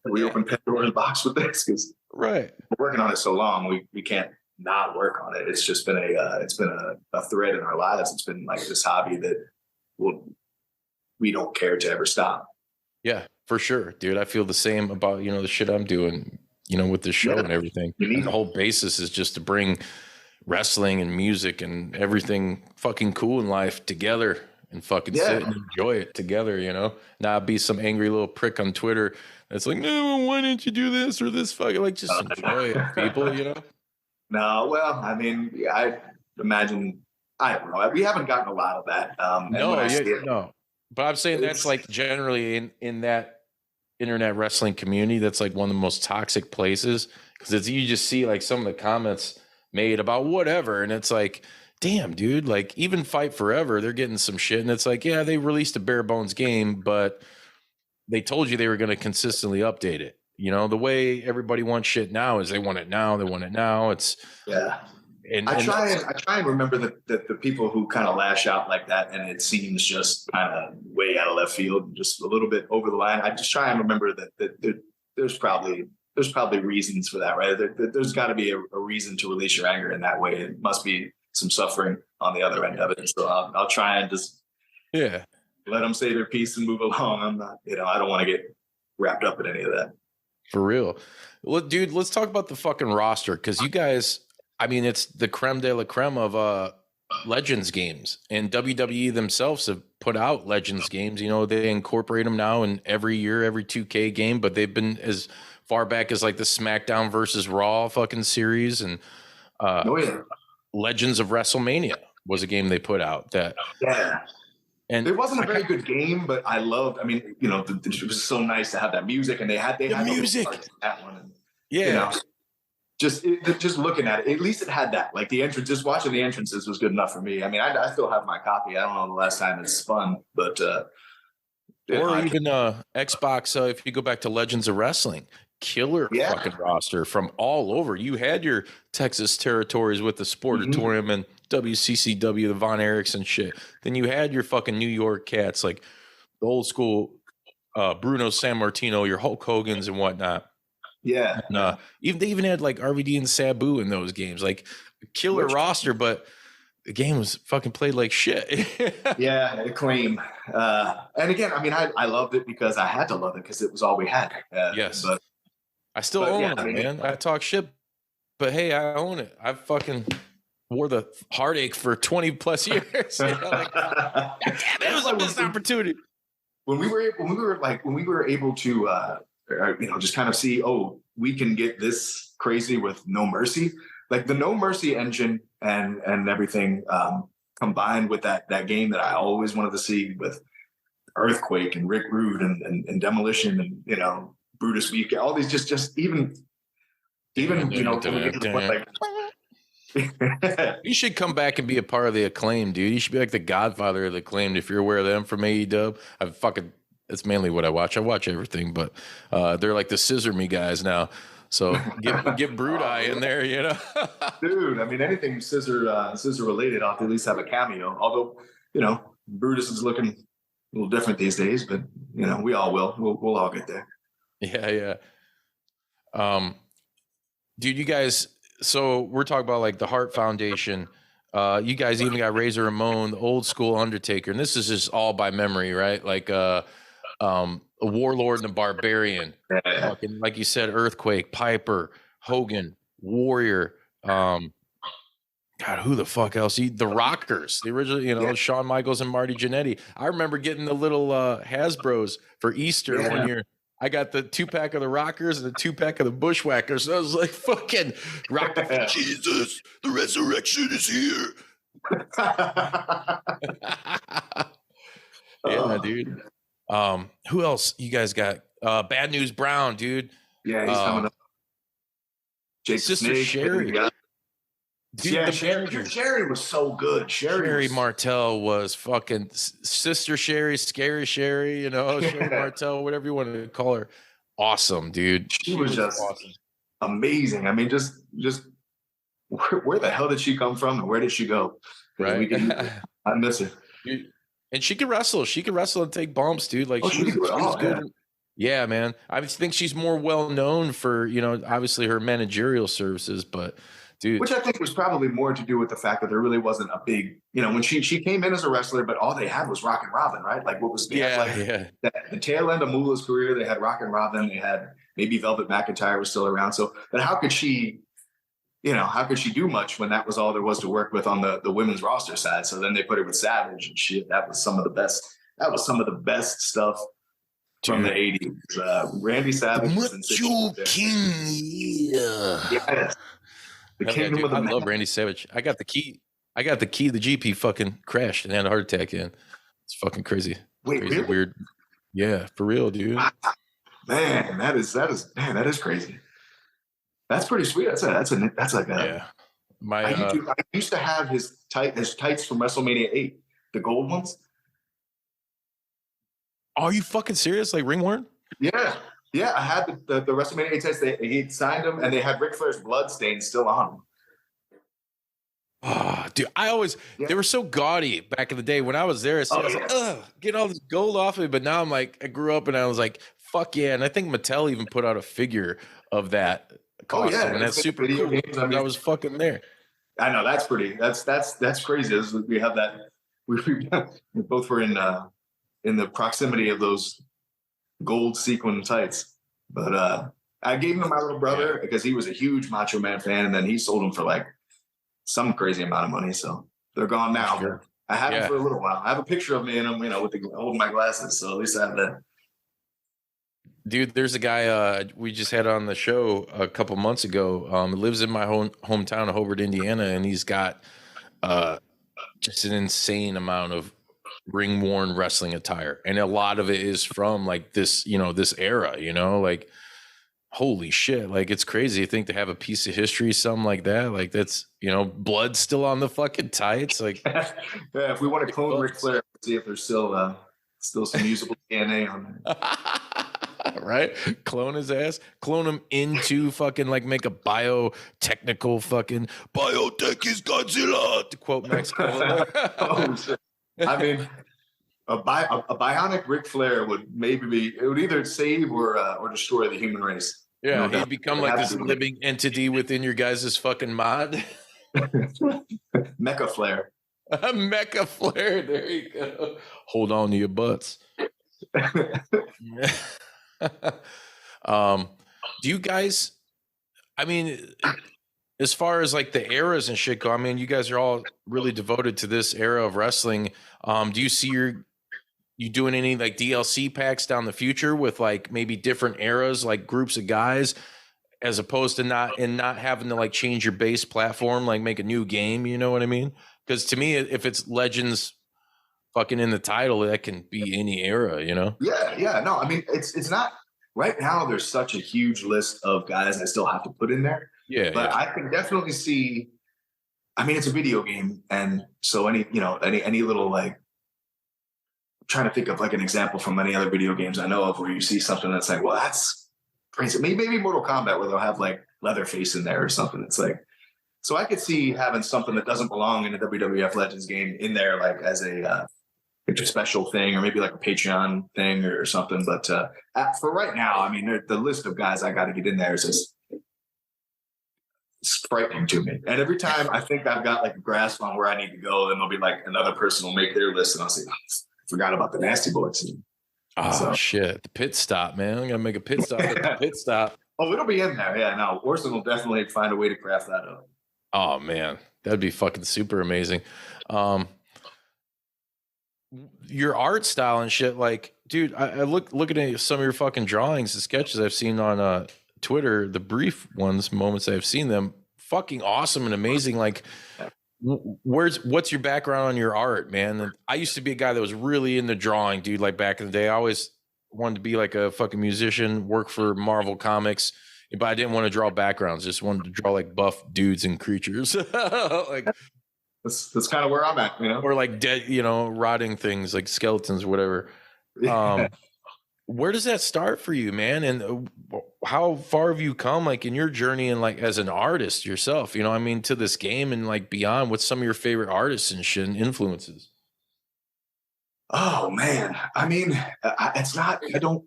we open Pandora's box with this, because we're working on it so long, we can't not work on it. It's just been a thread in our lives. It's been like this hobby that we don't care to ever stop. Yeah, for sure, dude. I feel the same about the shit I'm doing, with the show and everything. And the whole basis is just to bring wrestling and music and everything fucking cool in life together, and fucking sit and enjoy it together, not be some angry little prick on Twitter that's like, no, why didn't you do this or this? Fucking, like, just enjoy it, people, No, well, I mean, I imagine, I don't know. We haven't gotten a lot of that. No. But I'm saying that's like generally in that internet wrestling community, that's like one of the most toxic places, because you just see like some of the comments made about whatever, and it's like, damn, dude, like even Fight Forever, they're getting some shit, and it's like, yeah, they released a bare bones game, but they told you they were going to consistently update it. The way everybody wants shit now is they want it now. It's And I try and remember that the people who kind of lash out like that, and it seems just kind of way out of left field, just a little bit over the line. I just try and remember that there's probably reasons for that, right? There's got to be a reason to release your anger in that way. It must be some suffering on the other end of it. So I'll try and just let them say their piece and move along. I'm not, I don't want to get wrapped up in any of that. For real. Well, dude, let's talk about the fucking roster, because you guys, I mean, it's the creme de la creme of Legends games, and WWE themselves have put out Legends games. They incorporate them now in every year, every 2K game, but they've been as far back as like the SmackDown versus Raw fucking series, and Legends of WrestleMania was a game they put out that. Yeah. And it wasn't a very good game, but I loved. I mean, it was so nice to have that music, and they had the music. That one, and, just looking at it, at least it had that. Like the entrance, just watching the entrances was good enough for me. I mean, I still have my copy. I don't know the last time it's spun, but or even Xbox. If you go back to Legends of Wrestling, killer fucking roster from all over. You had your Texas territories with the Sportatorium and WCCW, the Von Erichs and shit. Then you had your fucking New York cats, like the old school Bruno Sammartino, your Hulk Hogan's and whatnot. Yeah. And, they even had like RVD and Sabu in those games, like a killer roster, but the game was fucking played like shit. Yeah, Acclaim. And again, I mean, I loved it because I had to love it because it was all we had. Yes. But I still own them, man. I talk shit, but hey, I own it. I fucking wore the heartache for 20 plus years. You know, like, God damn it, it was a missed opportunity. When we were able to just kind of see, oh, we can get this crazy with No Mercy, like the No Mercy engine and everything combined with that game that I always wanted to see with Earthquake and Rick Rude and Demolition and Brutus Week, all these just even when we get to the point, like you should come back and be a part of the Acclaim, dude. You should be like the Godfather of the Acclaimed if you're aware of them from AEW. That's mainly what I watch. I watch everything, but they're like the Scissor Me guys now. So get Brood Eye in there, Dude, I mean, anything scissor related ought to at least have a cameo. Although, Brutus is looking a little different these days, but we all will. We'll all get there. Yeah. Dude, you guys. So we're talking about like the Heart Foundation. You guys even got Razor Ramon, the old school Undertaker, and this is just all by memory, right? Like a Warlord and a Barbarian, fucking, like you said, Earthquake, Piper, Hogan, Warrior. God, who the fuck else? The Rockers, the original, Shawn Michaels and Marty Jannetty. I remember getting the little Hasbros for Easter one year. I got the 2-pack of the Rockers and the 2-pack of the Bushwhackers. So I was like, fucking rock Jesus, the resurrection is here. Yeah, dude. Who else you guys got? Bad News Brown, dude. Yeah, he's coming up. Jake Sister Snake, Sherry. Dude, yeah, Sherry was so good. Sherry Martel was fucking Sister Sherry, Scary Sherry, Sherry Martel, whatever you want to call her. Awesome, dude. She was just awesome. Amazing. I mean, just where the hell did she come from and where did she go? Right. I miss her. Dude, and she could wrestle. She could wrestle and take bumps, dude. Like she was good. Yeah, man. I think she's more well known for, obviously her managerial services, but dude. Which I think was probably more to do with the fact that there really wasn't a big, when she came in as a wrestler, but all they had was Rockin' Robin, right? Like what was the tail end of Moolah's career, they had Rockin' Robin, they had maybe Velvet McIntyre was still around. So, but how could she do much when that was all there was to work with on the women's roster side? So then they put her with Savage and shit. That was some of the best stuff from the 80s. Randy Savage. Macho King. Yes. I love Randy Savage. I got the key. The GP fucking crashed and had a heart attack in. It's fucking crazy. Wait, crazy, really? Weird. Yeah, for real, dude. Man, that is crazy. That's pretty sweet. That's like a. Yeah. I used to have his tights from WrestleMania 8, the gold ones. Are you fucking serious? Like ring worn? Yeah. Yeah, I had the WrestleMania 8 tights. He signed them, and they had Ric Flair's blood stain still on them. Oh, dude, they were so gaudy back in the day. When I was there, I was like, ugh, get all this gold off of it. But now I'm like, I grew up and I was like, fuck yeah. And I think Mattel even put out a figure of that costume. And that's super cool. Games, I was fucking there. I know, that's pretty. That's crazy. We have that. We both were in the proximity of those gold sequin tights, but I gave them to my little brother because he was a huge Macho Man fan, and then he sold them for like some crazy amount of money. So they're gone now. Sure. I had them for a little while. I have a picture of me in them, with holding my glasses. So at least I have that. Dude, there's a guy we just had on the show a couple months ago. Lives in my hometown of Hobart, Indiana, and he's got just an insane amount of ring worn wrestling attire, and a lot of it is from like this this era, like holy shit, like it's crazy to think to have a piece of history, something like that, like that's blood still on the fucking tights, like yeah, if we want to clone Ric Flair, see if there's still some usable DNA on there. Right, clone his ass, clone him into fucking like make a biotechnical fucking biotech is Godzilla, to quote Max Cavalera. Oh shit. I mean, a bionic Ric Flair would either save or destroy the human race. Yeah, he'd become like this living entity within your guys' fucking mod. Mecha Flair. Mecha Flair. There you go. Hold on to your butts. Do you guys? I mean, as far as like the eras and shit go, I mean, you guys are all really devoted to this era of wrestling. Do you see you doing any like DLC packs down the future with like maybe different eras, like groups of guys, as opposed to not having to like change your base platform, like make a new game? You know what I mean? Because to me, if it's Legends fucking in the title, that can be any era, you know? Yeah. No, I mean, it's not right now. There's such a huge list of guys I still have to put in there. Yeah, But yeah. I can definitely see. I mean, it's a video game, and so any little like, trying to think of like an example from any other video games I know of where you see something that's like, well, that's crazy. Maybe Mortal Kombat where they'll have like Leatherface in there or something. It's like, so I could see having something that doesn't belong in a WWF Legends game in there, like as a special thing, or maybe like a Patreon thing or something. But for right now, I mean, the list of guys I got to get in there is just it's frightening to me. And every time I think I've got like a grasp on where I need to go, then there'll be like another person will make their list, and I'll say, oh, I forgot about the Nasty Boys. Oh shit, the pit stop, man! I'm gonna make a pit stop at the pit stop. Oh, it'll be in there. Yeah, no, Orson will definitely find a way to craft that up. Oh man, that'd be fucking super amazing. Your art style and shit, like, dude, I look at some of your fucking drawings and sketches I've seen on Twitter, the brief ones, moments I've seen them, fucking awesome and amazing. Like, what's your background on your art, man? And I used to be a guy that was really into drawing, dude. Like back in the day, I always wanted to be like a fucking musician, work for Marvel Comics, but I didn't want to draw backgrounds. Just wanted to draw like buff dudes and creatures, like that's kind of where I'm at, you know, or like dead, rotting things like skeletons or whatever. Where does that start for you, man? And how far have you come, like in your journey and like as an artist yourself? I mean, to this game and like beyond. What's some of your favorite artists and shit and influences? Oh man, I mean, it's not. I don't.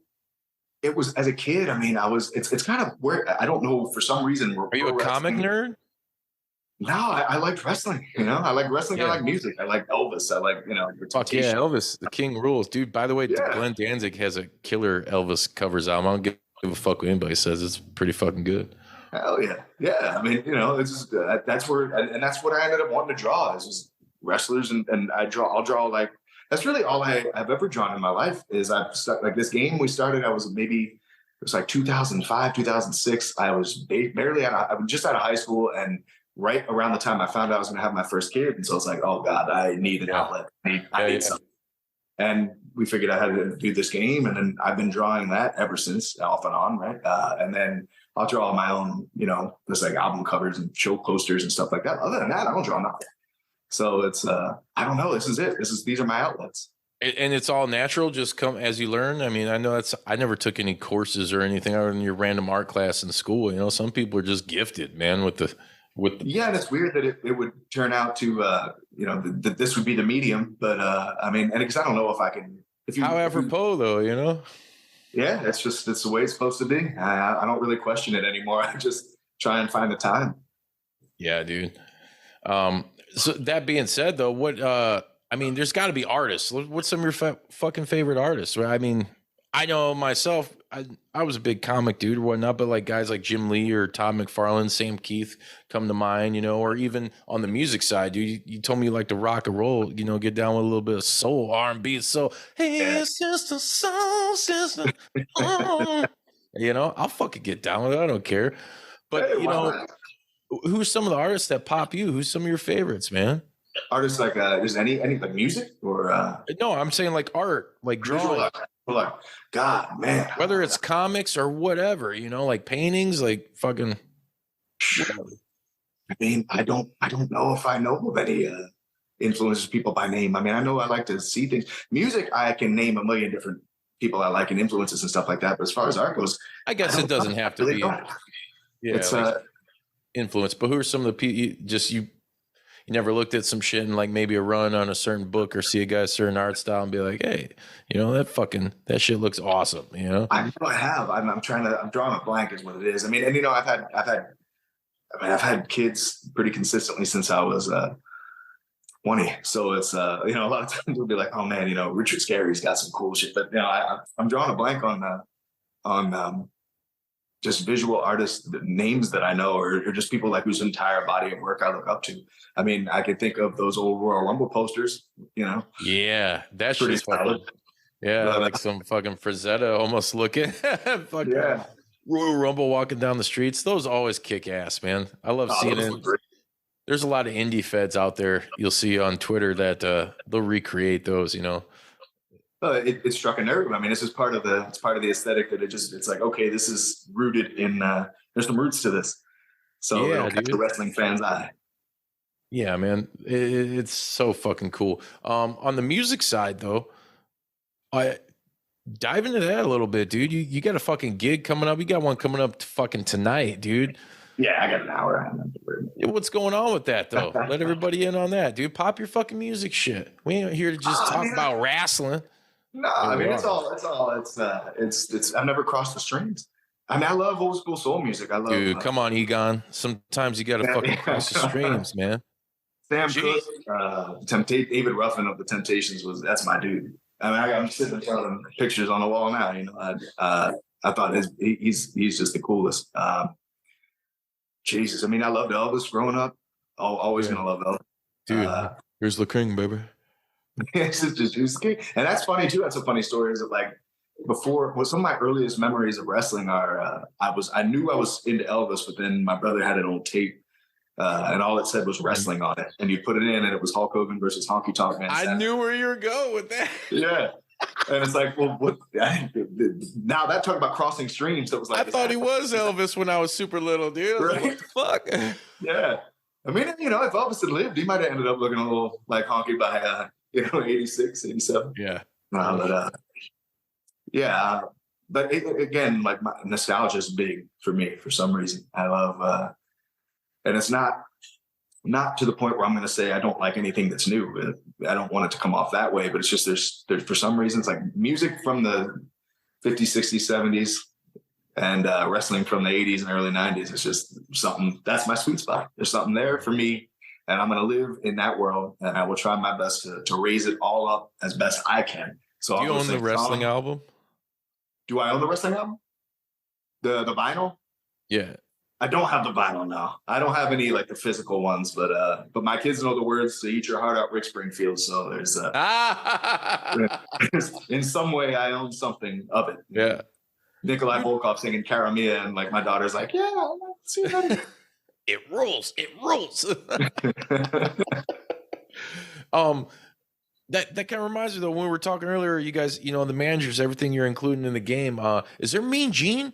It was as a kid. I mean, It's kind of where I don't know for some reason. Are you a comic nerd? No, I liked wrestling. I like wrestling. Yeah. I like music. I like Elvis. I like Fuck yeah, Elvis, the king rules, dude. By the way, Glenn Danzig has a killer Elvis covers album. I don't give a fuck what anybody says. It's pretty fucking good. Hell yeah. I mean, it's just that's where, and that's what I ended up wanting to draw is just wrestlers, and I'll draw like that's really all I've ever drawn in my life. Is I've like this game we started. It was like 2005, 2006. I was barely I was just out of high school, and right around the time I found out I was going to have my first kid. And so it's like, oh God, I need an outlet. I need something. And we figured I had to do this game. And then I've been drawing that ever since, off and on. Right. And then I'll draw my own, just like album covers and show posters and stuff like that. Other than that, I don't draw nothing. So it's, I don't know. This is it. These are my outlets. And it's all natural, just come as you learn. I mean, I know I never took any courses or anything other than your random art class in school. Some people are just gifted, man, yeah, and it's weird that it would turn out to that this would be the medium, but I mean, and because I don't know if I can. However, though, yeah, it's the way it's supposed to be. I don't really question it anymore. I just try and find the time. Yeah, dude. So that being said, though, I mean, there's got to be artists. What's some of your fucking favorite artists? I mean, I know myself. I was a big comic dude or whatnot, but like guys like Jim Lee or Todd McFarlane, Sam Keith come to mind, or even on the music side, dude. You told me you like to rock and roll, get down with a little bit of soul, R&B, soul. Hey, it's just a soul system. I'll fucking get down with it. I don't care. But who's some of the artists that pop you? Who's some of your favorites, man? Artists like is any like music or no, I'm saying like art, like drawing. God, man. Whether it's comics or whatever, like paintings, like fucking whatever. I mean, I don't know if I know of any influences people by name. I mean, I know I like to see things. Music, I can name a million different people I like and influences and stuff like that. But as far as art goes, I guess it doesn't have to be. Yeah, it's influence. But who are some of the people you never looked at some shit and like maybe a run on a certain book or see a guy's certain art style and be like, hey, that shit looks awesome. I know I have. I'm drawing a blank is what it is. I mean, and I've had kids pretty consistently since I was 20. So it's a lot of times we'll be like, oh man, Richard Scarry's got some cool shit. But I'm drawing a blank on just visual artists, the names that I know, or just people like whose entire body of work I look up to. I mean, I can think of those old Royal Rumble posters, you know. Yeah, that Pretty shit's fucking. solid. Yeah, But, like some fucking Frazetta almost looking. Fucking yeah. Royal Rumble walking down the streets. Those always kick ass, man. I love Oh, seeing those it. look great. There's a lot of indie feds out there you'll see on Twitter that they'll recreate those, you know. It struck a nerve. I mean, this is part of the aesthetic that it's like, okay, this is rooted in there's some roots to this. So Yeah, it'll catch dude. the wrestling fans' eye. Yeah, man. It's so fucking cool. On the music side though, I dive into that a little bit, dude. You got a fucking gig coming up. You got one coming up fucking tonight, dude. Yeah, I got an hour. What's going on with that though? Let everybody in on that, dude. Pop your fucking music shit. We ain't here to just talk about wrestling. No, I mean it's I've never crossed the streams. I mean, I love old school soul music. I love Dude, come on, Egon. Sometimes you gotta fucking cross the streams, man. Sam Cooke, David Ruffin of the Temptations that's my dude. I mean, I'm sitting in front of him, pictures on the wall now. You know, I thought he's just the coolest. Jesus, I mean, I loved Elvis growing up. Always gonna love Elvis, dude. Here's the king, baby. It's just king. And that's funny too. That's a funny story. Is that like some of my earliest memories of wrestling are I knew I was into Elvis, but then my brother had an old tape. And all it said was wrestling on it, and you put it in, and it was Hulk Hogan versus Honky Tonk Man. I knew where you were going with that. Yeah, and it's like, well, what? Now that talk about crossing streams, it was like I thought he was Elvis when I was super little, dude. Right? Like, what the fuck? Yeah, I mean, you know, if Elvis had lived, he might have ended up looking a little like Honky by 86, 87. Yeah, but again, like my nostalgia is big for me for some reason. I love. And it's not to the point where I'm going to say I don't like anything that's new. I don't want it to come off that way, but it's just there's for some reason it's like music from the 50s, 60s, 70s, and wrestling from the 80s and early 90s. It's just something that's my sweet spot. There's something there for me, and I'm going to live in that world, and I will try my best to raise it all up as best I can. So do you own the wrestling album? Do I own the wrestling album? The vinyl? Yeah. I don't have the vinyl now. I don't have any like the physical ones, but my kids know the words to "Eat Your Heart Out," Rick Springfield. So there's in some way I own something of it. Yeah. Nikolai Volkov singing "Karamia," and like my daughter's like, "Yeah, I want to see that." It rules. It rules. That kind of reminds me though, when we were talking earlier, you guys, you know, the managers, everything you're including in the game. Is there Mean Gene?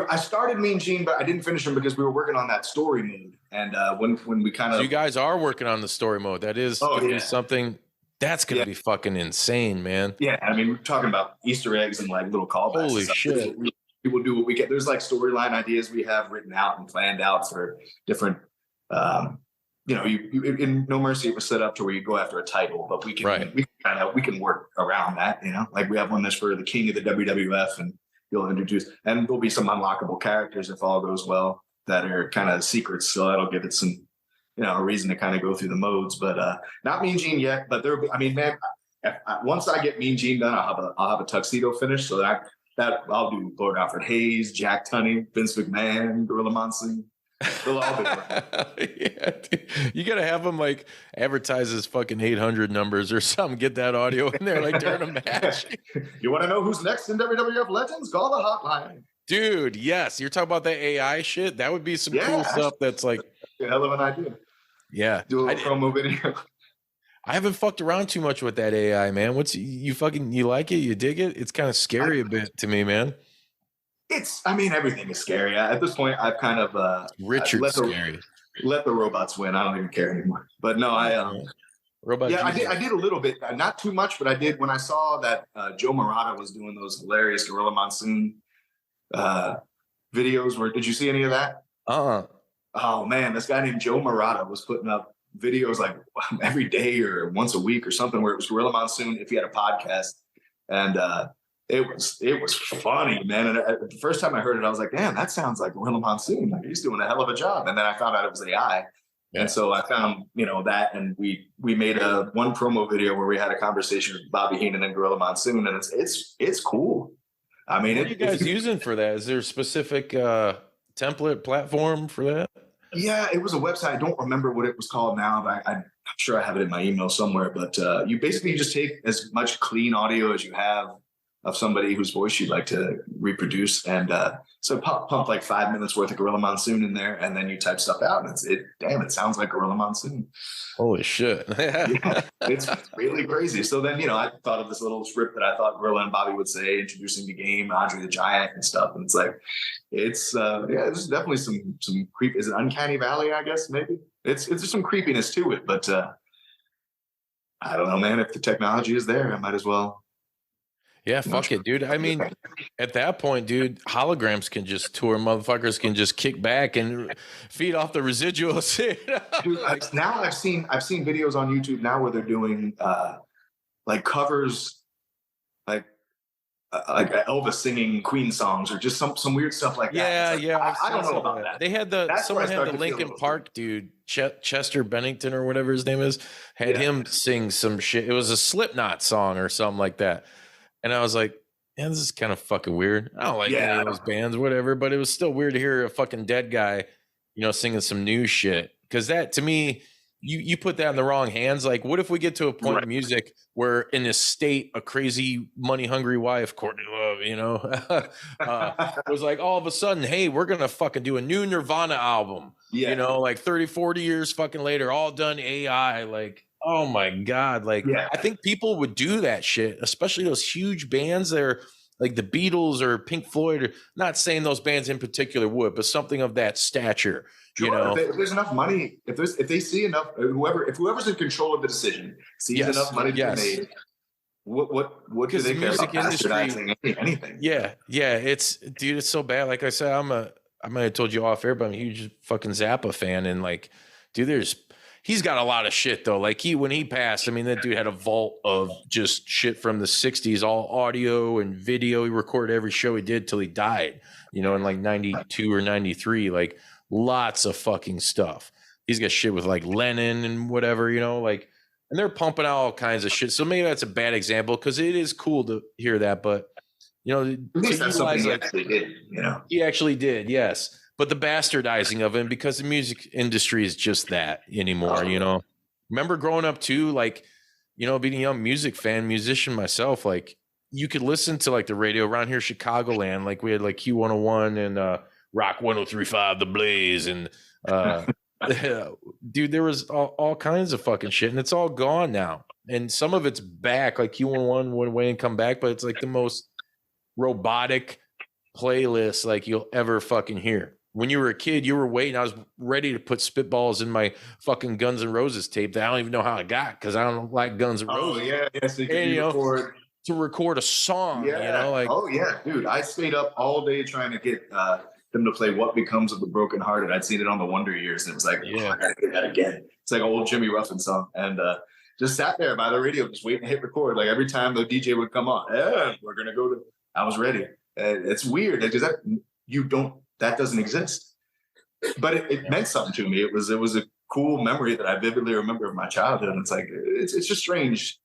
I started Mean Gene, but I didn't finish him because we were working on that story mode. And when we kind of, so you guys are working on the story mode. That is something that's going to be fucking insane, man. Yeah, I mean, we're talking about Easter eggs and like little callbacks. Holy shit! People do what we get. There's like storyline ideas we have written out and planned out for different. You know, you in No Mercy it was set up to where you go after a title, but we can work around that. You know, like we have one that's for the king of the WWF and. You'll introduce, and there'll be some unlockable characters if all goes well that are kind of secrets. So that'll give it some, you know, a reason to kind of go through the modes. But not Mean Gene yet. But there'll be. I mean, man, once I get Mean Gene done, I'll have a tuxedo finish. So that I'll do Lord Alfred Hayes, Jack Tunney, Vince McMahon, Gorilla Monsoon. They'll all be yeah, dude. You gotta have them like advertise his fucking 800 numbers or something. Get that audio in there like during a match. You want to know who's next in WWF Legends? Call the hotline, dude. Yes, you're talking about the AI shit. That would be some cool stuff. That's like a hell of an idea. Yeah, do a little promo video. I haven't fucked around too much with that AI, man. You like it? You dig it? It's kind of scary a bit to me, man. I mean, everything is scary. At this point, I've kind of scary. Let the robots win. I don't even care anymore. But no, Robot. Yeah, I did a little bit, not too much, but I did when I saw that Joe Murata was doing those hilarious Gorilla Monsoon videos. Did you see any of that? Oh man, this guy named Joe Murata was putting up videos like every day or once a week or something where it was Gorilla Monsoon if he had a podcast, and it was funny, man. And the first time I heard it, I was like, damn, that sounds like Gorilla Monsoon. Like he's doing a hell of a job. And then I found out it was AI. Yeah. And so I found, that, and we made one promo video where we had a conversation with Bobby Heenan and Gorilla Monsoon, and it's cool. I mean, What are you guys using for that? Is there a specific template platform for that? Yeah, it was a website. I don't remember what it was called now, but I'm sure I have it in my email somewhere. But you basically just take as much clean audio as you have of somebody whose voice you'd like to reproduce, and so pump like 5 minutes worth of Gorilla Monsoon in there, and then you type stuff out, and it sounds like Gorilla Monsoon. Holy shit! Yeah, it's really crazy. So then, I thought of this little script that I thought Gorilla and Bobby would say, introducing the game, Andre the Giant, and stuff. And it's like, it's there's definitely some creep. Is it Uncanny Valley? I guess maybe it's just some creepiness to it, but I don't know, man. If the technology is there, I might as well. Yeah, fuck it, dude. I mean, at that point, dude, holograms can just tour. Motherfuckers can just kick back and feed off the residuals. Dude, now I've seen videos on YouTube now where they're doing like covers, like Elvis singing Queen songs, or just some weird stuff like that. Yeah. I don't know about that. They had someone had the Linkin Park dude, Chester Bennington or whatever his name is, had him sing some shit. It was a Slipknot song or something like that. And I was like, yeah, this is kind of fucking weird. I don't like any of those bands, whatever, but it was still weird to hear a fucking dead guy, singing some new shit. Because that, to me, you put that in the wrong hands. Like, what if we get to a point in music where in this state, a crazy money-hungry wife, Courtney Love, was like, all of a sudden, hey, we're going to fucking do a new Nirvana album. Yeah. Like 30, 40 years fucking later, all done AI, like, oh my God. Like, I think people would do that shit, especially those huge bands that are like the Beatles or Pink Floyd, or not saying those bands in particular would, but something of that stature. Sure. If there's enough money, if they see enough, if whoever's in control of the decision sees enough money to be made, what do they care about bastardizing anything? Yeah. It's so bad. Like I said, I might have told you off air, but I'm a huge fucking Zappa fan, and like, dude, he's got a lot of shit though. Like when he passed, I mean, that dude had a vault of just shit from the 60s, all audio and video. He recorded every show he did till he died, in like 92 or 93, like lots of fucking stuff. He's got shit with like Lennon and whatever, and they're pumping out all kinds of shit. So maybe that's a bad example, because it is cool to hear that, but at least that's something he actually did, He actually did, yes. But the bastardizing of him, because the music industry is just that anymore, Remember growing up too, like, being a young musician myself, like you could listen to like the radio around here, Chicagoland, like we had like Q101 and Rock 103.5, The Blaze, and dude, there was all kinds of fucking shit, and it's all gone now. And some of it's back, like Q101 went away and come back, but it's like the most robotic playlist like you'll ever fucking hear. When you were a kid, you were waiting. I was ready to put Spitballs in my fucking Guns N' Roses tape that I don't even know how I got, because I don't like Guns N' Roses. Oh yeah. So you to record a song. Oh yeah, dude. I stayed up all day trying to get them to play "What Becomes of the Broken Hearted." I'd seen it on the Wonder Years, and it was like, I gotta get that again. It's like an old Jimmy Ruffin song, and just sat there by the radio, just waiting to hit record. Like every time the DJ would come on, we're gonna go to. I was ready. It's weird because that doesn't exist, but it meant something to me. It was a cool memory that I vividly remember of my childhood. And it's like, it's just strange.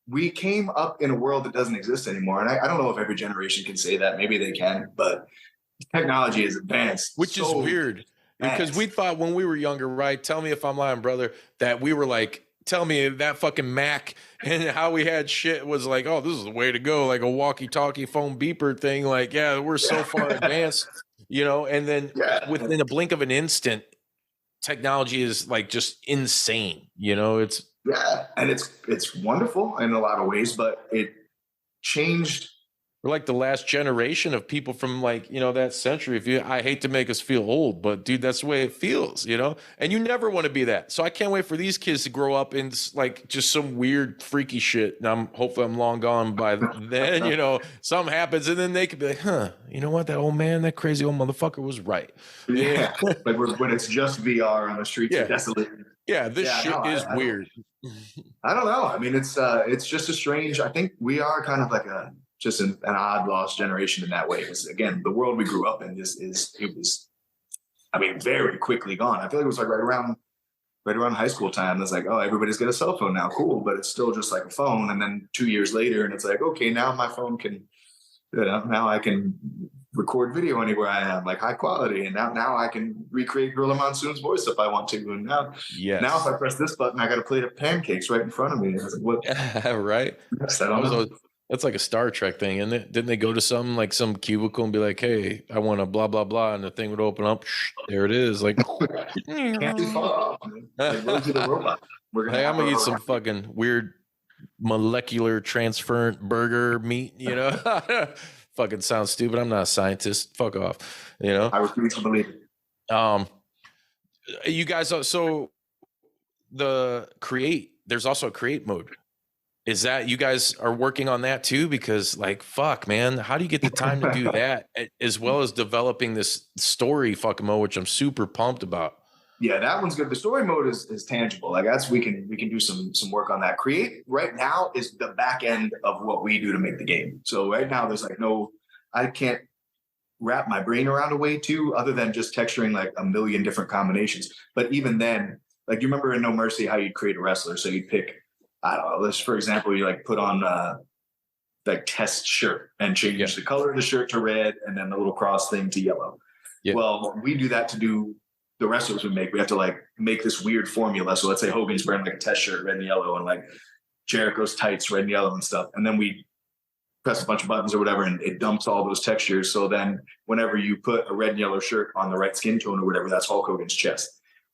We came up in a world that doesn't exist anymore. And I don't know if every generation can say that. Maybe they can, but technology is advanced. Which is weird, because we thought when we were younger, right? Tell me if I'm lying, brother, that we were like, tell me that fucking Mac and how we had shit was like, oh, this is the way to go. Like a walkie-talkie phone beeper thing. Like, yeah, we're so far advanced. And then within a blink of an instant, technology is like just insane. It's and it's wonderful in a lot of ways, but it changed. We're like the last generation of people from like, that century. I hate to make us feel old, but dude, that's the way it feels, and you never want to be that. So I can't wait for these kids to grow up in like just some weird freaky shit. And hopefully I'm long gone by then, something happens, and then they could be like, huh, you know what? That old man, that crazy old motherfucker was right. Yeah. Like when it's just VR on the streets of desolate. Yeah. This shit is weird. I don't know. I mean, it's just a strange, I think we are kind of like just an odd lost generation in that way. Because again, the world we grew up in was very quickly gone. I feel like it was like right around high school time. It's like, oh, everybody's got a cell phone now, cool, but it's still just like a phone. And then 2 years later, and it's like, okay, now my phone can now I can record video anywhere I am, like high quality, and now I can recreate Gorilla Monsoon's voice if I want to. And now if I press this button, I got a plate of pancakes right in front of me. I was like, what? Right. Yes, I don't know. That's like a Star Trek thing, isn't it? Didn't they go to some cubicle and be like, "Hey, I want a blah blah blah," and the thing would open up. There it is. Like, can't be far off. Like, where's the robot? Hey, I'm gonna eat some fucking weird molecular transferent burger meat. You know, fucking sounds stupid. I'm not a scientist. Fuck off. You know. I refuse to believe it. You guys. So there's also a create mode. Is that you guys are working on that too? Because like, fuck, man, how do you get the time to do that as well as developing this story fucking mode, which I'm super pumped about? Yeah, that one's good. The story mode is tangible. Like we can do some work on that. Create right now is the back end of what we do to make the game. So right now there's like I can't wrap my brain around a way to other than just texturing like a million different combinations. But even then, like you remember in No Mercy how you'd create a wrestler. So you'd pick, I don't know, let's, for example, you like put on like test shirt and change the color of the shirt to red and then the little cross thing to yellow. Yeah. Well, we do that to do the wrestlers we make. We have to like make this weird formula. So let's say Hogan's wearing like a test shirt, red and yellow, and like Jericho's tights, red and yellow and stuff. And then we press a bunch of buttons or whatever, and it dumps all those textures. So then whenever you put a red and yellow shirt on the right skin tone or whatever, that's Hulk Hogan's chest.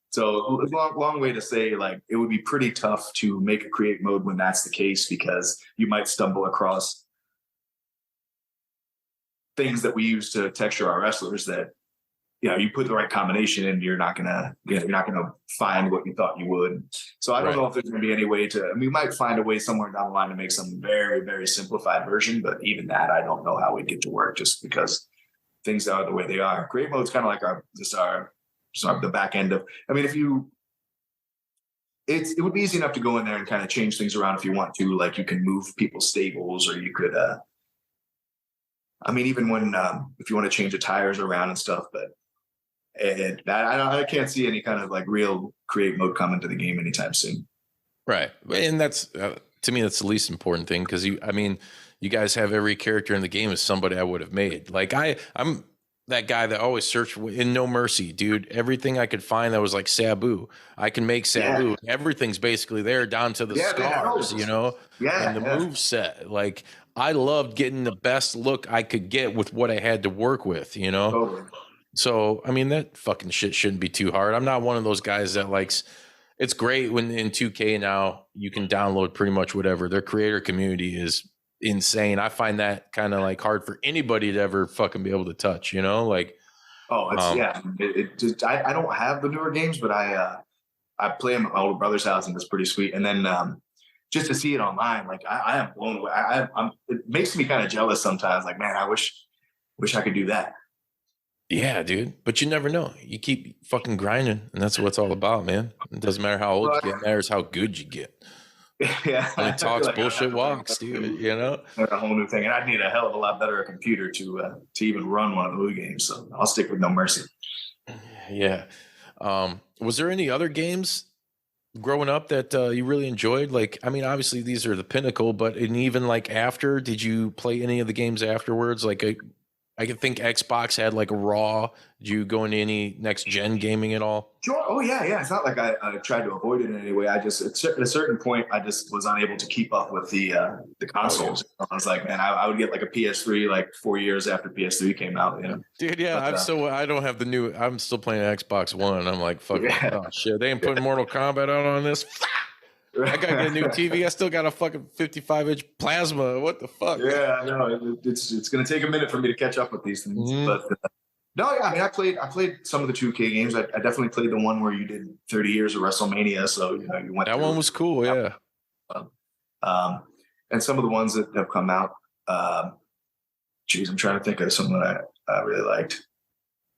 So a long way to say, like, it would be pretty tough to make a create mode when that's the case, because you might stumble across things that we use to texture our wrestlers that, you put the right combination in, you're not gonna find what you thought you would. So I don't know if there's gonna be any way to. We might find a way somewhere down the line to make some very, very simplified version, but even that, I don't know how we'd get to work, just because things are the way they are. Create mode is kind of like the back end of. I mean, it would be easy enough to go in there and kind of change things around if you want to. Like you can move people's stables, or you could. I mean, even when if you want to change the tires around and stuff, but. I can't see any kind of like real create mode coming to the game anytime soon. Right. And that's to me, that's the least important thing. Cause you guys have every character in the game as somebody I would have made. Like I'm that guy that always searched in No Mercy, dude. Everything I could find that was like Sabu, I can make Sabu. Yeah. Everything's basically there down to the scars, and the move set. Like I loved getting the best look I could get with what I had to work with, Totally. So, I mean, that fucking shit shouldn't be too hard. I'm not one of those guys that likes, it's great when in 2K now you can download pretty much whatever. Their creator community is insane. I find that kind of like hard for anybody to ever fucking be able to touch, like. Oh, it's, I don't have the newer games, but I play them at my older brother's house, and it's pretty sweet. And then just to see it online, like I am blown away. It makes me kind of jealous sometimes. Like, man, I wish I could do that. Yeah, dude. But you never know. You keep fucking grinding, and that's what it's all about, man. It doesn't matter how old you get. It matters how good you get. Yeah. When it talks, like bullshit walks, dude, That's a whole new thing. And I'd need a hell of a lot better computer to even run one of the Wii games. So I'll stick with No Mercy. Yeah. Was there any other games growing up that you really enjoyed? Like, I mean, obviously these are the pinnacle, but even like after, did you play any of the games afterwards? Like I could think Xbox had like a Raw. Did you go into any next gen gaming at all? Sure. Oh yeah. It's not like I tried to avoid it in any way. I just at a certain point I just was unable to keep up with the consoles. Oh, yeah. I was like, man, I would get like a PS3 like 4 years after PS3 came out. Dude, yeah. But, I don't have the new. I'm still playing Xbox One. I'm like, fuck. Yeah. Oh shit, they ain't putting Mortal Kombat out on this. I gotta get a new TV. I still got a fucking 55-inch plasma. What the fuck? Yeah, no, it's gonna take a minute for me to catch up with these things. Mm-hmm. But no, yeah, I mean, I played some of the 2K games. I definitely played the one where you did 30 years of WrestleMania. So you went. That one was cool, yeah. And some of the ones that have come out. I'm trying to think of something that I really liked.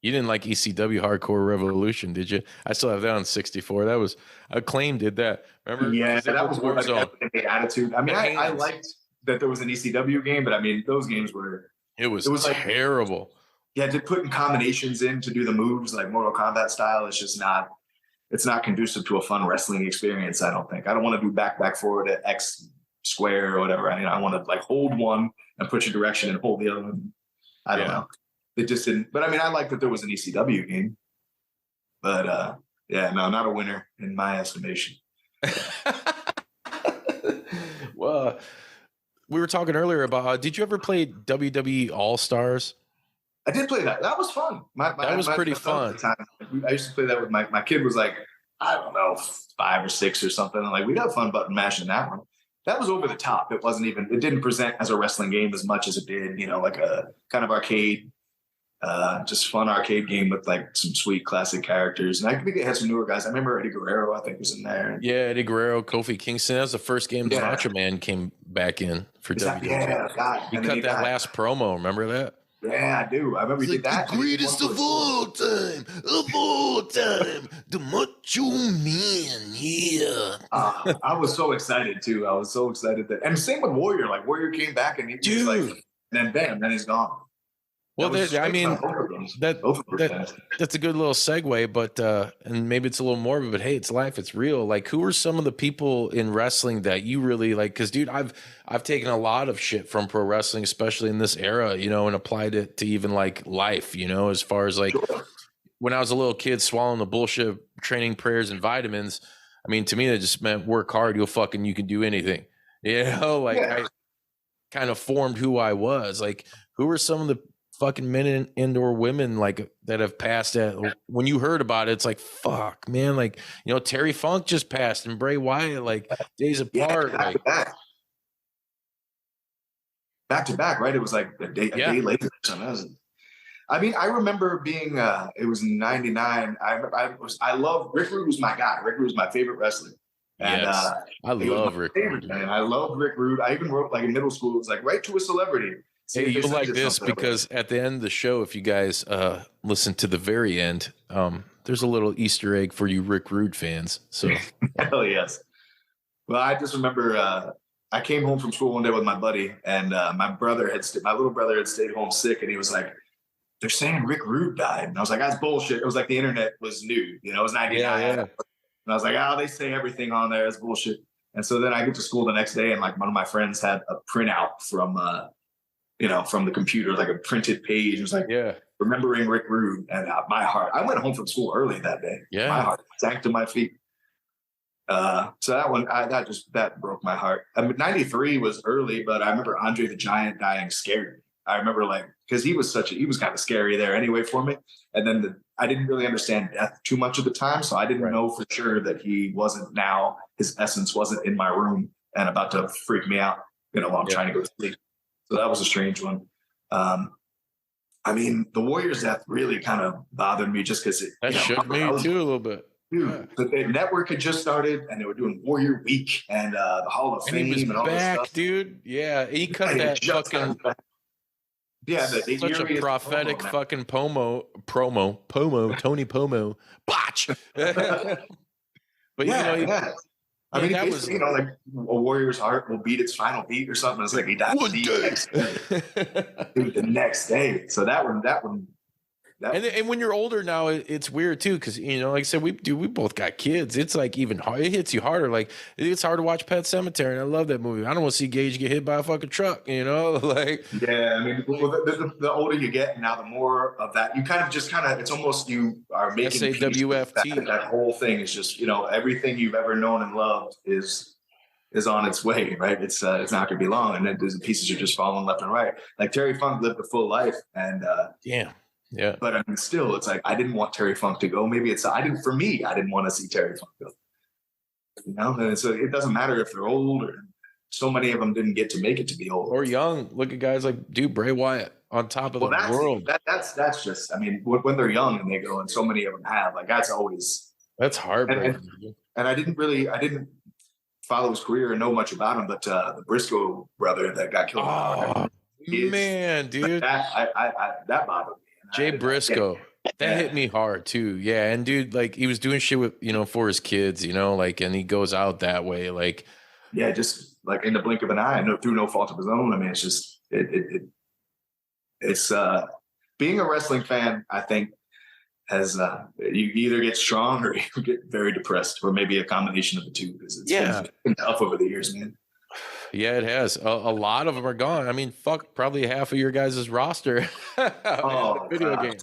You didn't like ECW Hardcore Revolution, did you? I still have that on 64. That was Acclaim did that. Remember? Yeah, that was more like the attitude. I mean, I liked that there was an ECW game, but I mean, those games were. It was like terrible. Yeah, to putting combinations in to do the moves like Mortal Kombat style is just not. It's not conducive to a fun wrestling experience. I don't think. I don't want to do back forward at X square or whatever. I mean, I want to like hold one and push a direction and hold the other one. I don't know. It just didn't. But I mean, I like that there was an ECW game. But yeah, no, not a winner in my estimation. Well, we were talking earlier about did you ever play WWE All Stars? I did play that. That was fun. That was pretty fun. I used to play that with my kid was like, I don't know, 5 or 6 or something. And like we'd have fun button mashing that one. That was over the top. It didn't present as a wrestling game as much as it did, like a kind of arcade, just fun arcade game with like some sweet classic characters. And I think it had some newer guys. I remember Eddie Guerrero, I think, was in there. Yeah, Eddie Guerrero, Kofi Kingston. That was the first game Macho Man came back in for WWE. Yeah, God. He cut that last promo. Remember that? Yeah, I do. I remember he did that. The greatest of all time, the Macho Man. Yeah. I was so excited too. I was so excited and same with Warrior. Like Warrior came back and he was like, and then bam, then he's gone. Well, that's a good little segue, but and maybe it's a little morbid, but hey, it's life, it's real. Like, who are some of the people in wrestling that you really like? Because, dude, I've taken a lot of shit from pro wrestling, especially in this era, and applied it to even like life, as far as like when I was a little kid swallowing the bullshit training prayers and vitamins. I mean, to me, that just meant work hard. You can do anything, I kind of formed who I was. Like, who are some of the fucking men and/or women like that have passed at when you heard about it? It's like, fuck, man. Like, Terry Funk just passed and Bray Wyatt, like days apart. Back to back, right? It was like a day later or something. I mean, I remember being it was 99. I love Rick Rude was my guy. Rick Rude was my favorite wrestler. And yes. I love Rick Rude. Man. I loved Rick Rude. I even wrote like in middle school, it was like write to a celebrity. Hey, you'll like this because at the end of the show, if you guys listen to the very end, there's a little Easter egg for you Rick Rude fans. So hell yes. Well, I just remember I came home from school one day with my buddy, and my little brother had stayed home sick, and he was like, "They're saying Rick Rude died," and I was like, "That's bullshit." It was like the internet was new, it was 99, yeah. And I was like, "Oh, they say everything on there is bullshit." And so then I get to school the next day, and like one of my friends had a printout from from the computer, like a printed page. It was like, remembering Rick Rude, and my heart. I went home from school early that day. Yeah, my heart sank to my feet. So that one, that broke my heart. I mean, 93 was early, but I remember Andre the Giant dying scared me. I remember because he was kind of scary there anyway for me. And then I didn't really understand death too much of the time, so I didn't know for sure that his essence wasn't in my room and about to freak me out, while I'm trying to go to sleep. So that was a strange one. I mean, the Warriors' death really kind of bothered me just because that shook me too a little bit. Dude, the network had just started and they were doing Warrior Week and the Hall of Fame and all back, this stuff. Dude. Yeah, he cut that fucking. Yeah, such a prophetic fucking promo, Tony Pomo, botch. But I mean, that was like a warrior's heart will beat its final beat or something. It's like he died the next day. So that one. And when you're older now, it's weird too, because like I said, we both got kids. It's like even hard. It hits you harder. Like it's hard to watch Pet Sematary, and I love that movie. I don't want to see Gage get hit by a fucking truck. Like yeah. I mean, the older you get, now the more of that you it's almost you are making SAWFT. That whole thing is just everything you've ever known and loved is on its way, right? It's not going to be long, and then the pieces are just falling left and right. Like Terry Funk lived a full life, and yeah. But I mean, still, it's like I didn't want Terry Funk to go. Maybe I didn't want to see Terry Funk go. And so it doesn't matter if they're old or so many of them didn't get to make it to be old or young. Look at guys like Bray Wyatt on top of the world. That's just. I mean, when they're young and they go, and so many of them have. Like that's heartbreaking. And I didn't follow his career and know much about him, but the Briscoe brother that got killed. Oh man, dude, that bothered me. Jay Briscoe, that hit me hard too. Yeah, and dude, like he was doing shit with for his kids, and he goes out that way, like just like in the blink of an eye, through no fault of his own. I mean, it's just it's being a wrestling fan. I think has you either get strong or you get very depressed, or maybe a combination of the two. Because it's been tough over the years, man. Yeah, it has. A lot of them are gone. I mean, fuck, probably half of your guys' roster in the video game.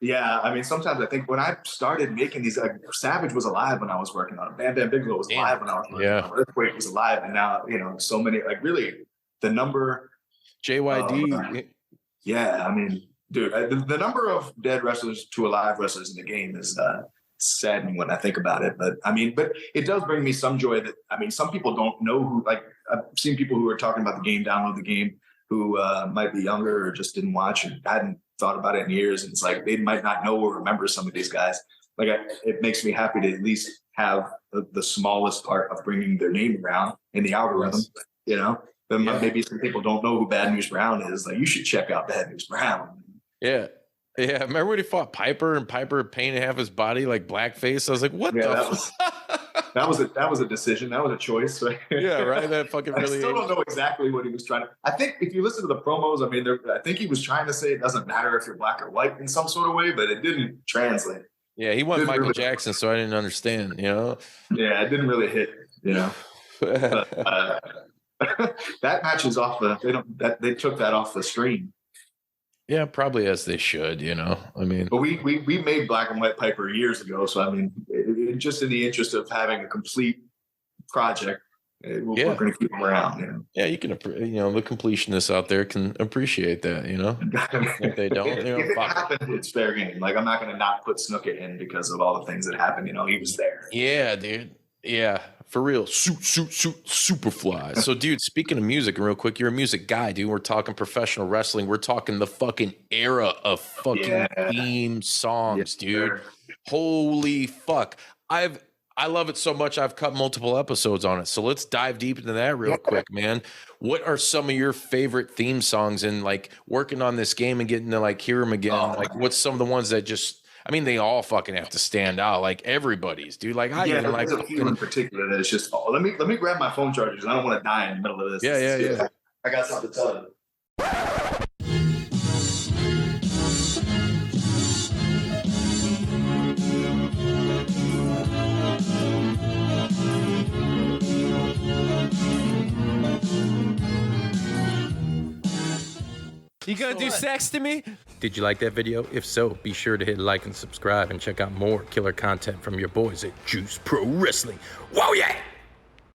Yeah, I mean, sometimes I think when I started making these, like, Savage was alive when I was working on it. Bam Bam Bigelow was alive when I was working on it. Earthquake was alive, and now, you know, so many, like, really, the number. JYD. Yeah, I mean, dude, the number of dead wrestlers to alive wrestlers in the game is saddening when I think about it. But I mean, but it does bring me some joy that, I mean, some people don't know who, like, I've seen people who are talking about the game, download the game, who might be younger or just didn't watch and hadn't thought about it in years. And it's like, they might not know or remember some of these guys. Like, it makes me happy to at least have the smallest part of bringing their name around in the algorithm, you know? But maybe some people don't know who Bad News Brown is. Like, you should check out Bad News Brown. Yeah. Yeah. Remember when he fought Piper and Piper painted half his body like blackface? I was like, what the that was a decision. That was a choice, right? Yeah, right. That fucking really. I still don't know exactly what he was trying to. I think if you listen to the promos, I mean, I think he was trying to say it doesn't matter if you're black or white in some sort of way, but it didn't translate. Yeah, he wasn't Michael Jackson, so I didn't understand. You know. Yeah, it didn't really hit. You know. But, that match is off the. They took that off the screen. Yeah, probably as they should, you know. I mean, but we made Black and White Piper years ago, so I mean, just in the interest of having a complete project, we're going to keep them around. You know? Yeah, you can, you know, the completionists out there can appreciate that, you know. If they don't, you know, if it happened, it's fair game. Like, I'm not going to not put Snuka in because of all the things that happened. You know, he was there. Yeah, dude. Yeah, for real. Superfly. So, dude, speaking of music, and real quick, you're a music guy, dude. We're talking professional wrestling. We're talking the fucking era of fucking theme songs, dude. Sure. Holy fuck. I love it so much, I've cut multiple episodes on it. So let's dive deep into that real quick, man. What are some of your favorite theme songs, and like working on this game and getting to like hear them again? Like, what's some of the ones that just, I mean, they all fucking have to stand out. Like, everybody's, dude. Like, I even like a few in particular that it's just. Let me grab my phone chargers. I don't want to die in the middle of this. Yeah. I got something to tell you. You gonna do sex to me? Did you like that video? If so, be sure to hit like and subscribe and check out more killer content from your boys at Juice Pro Wrestling. Whoa, yeah!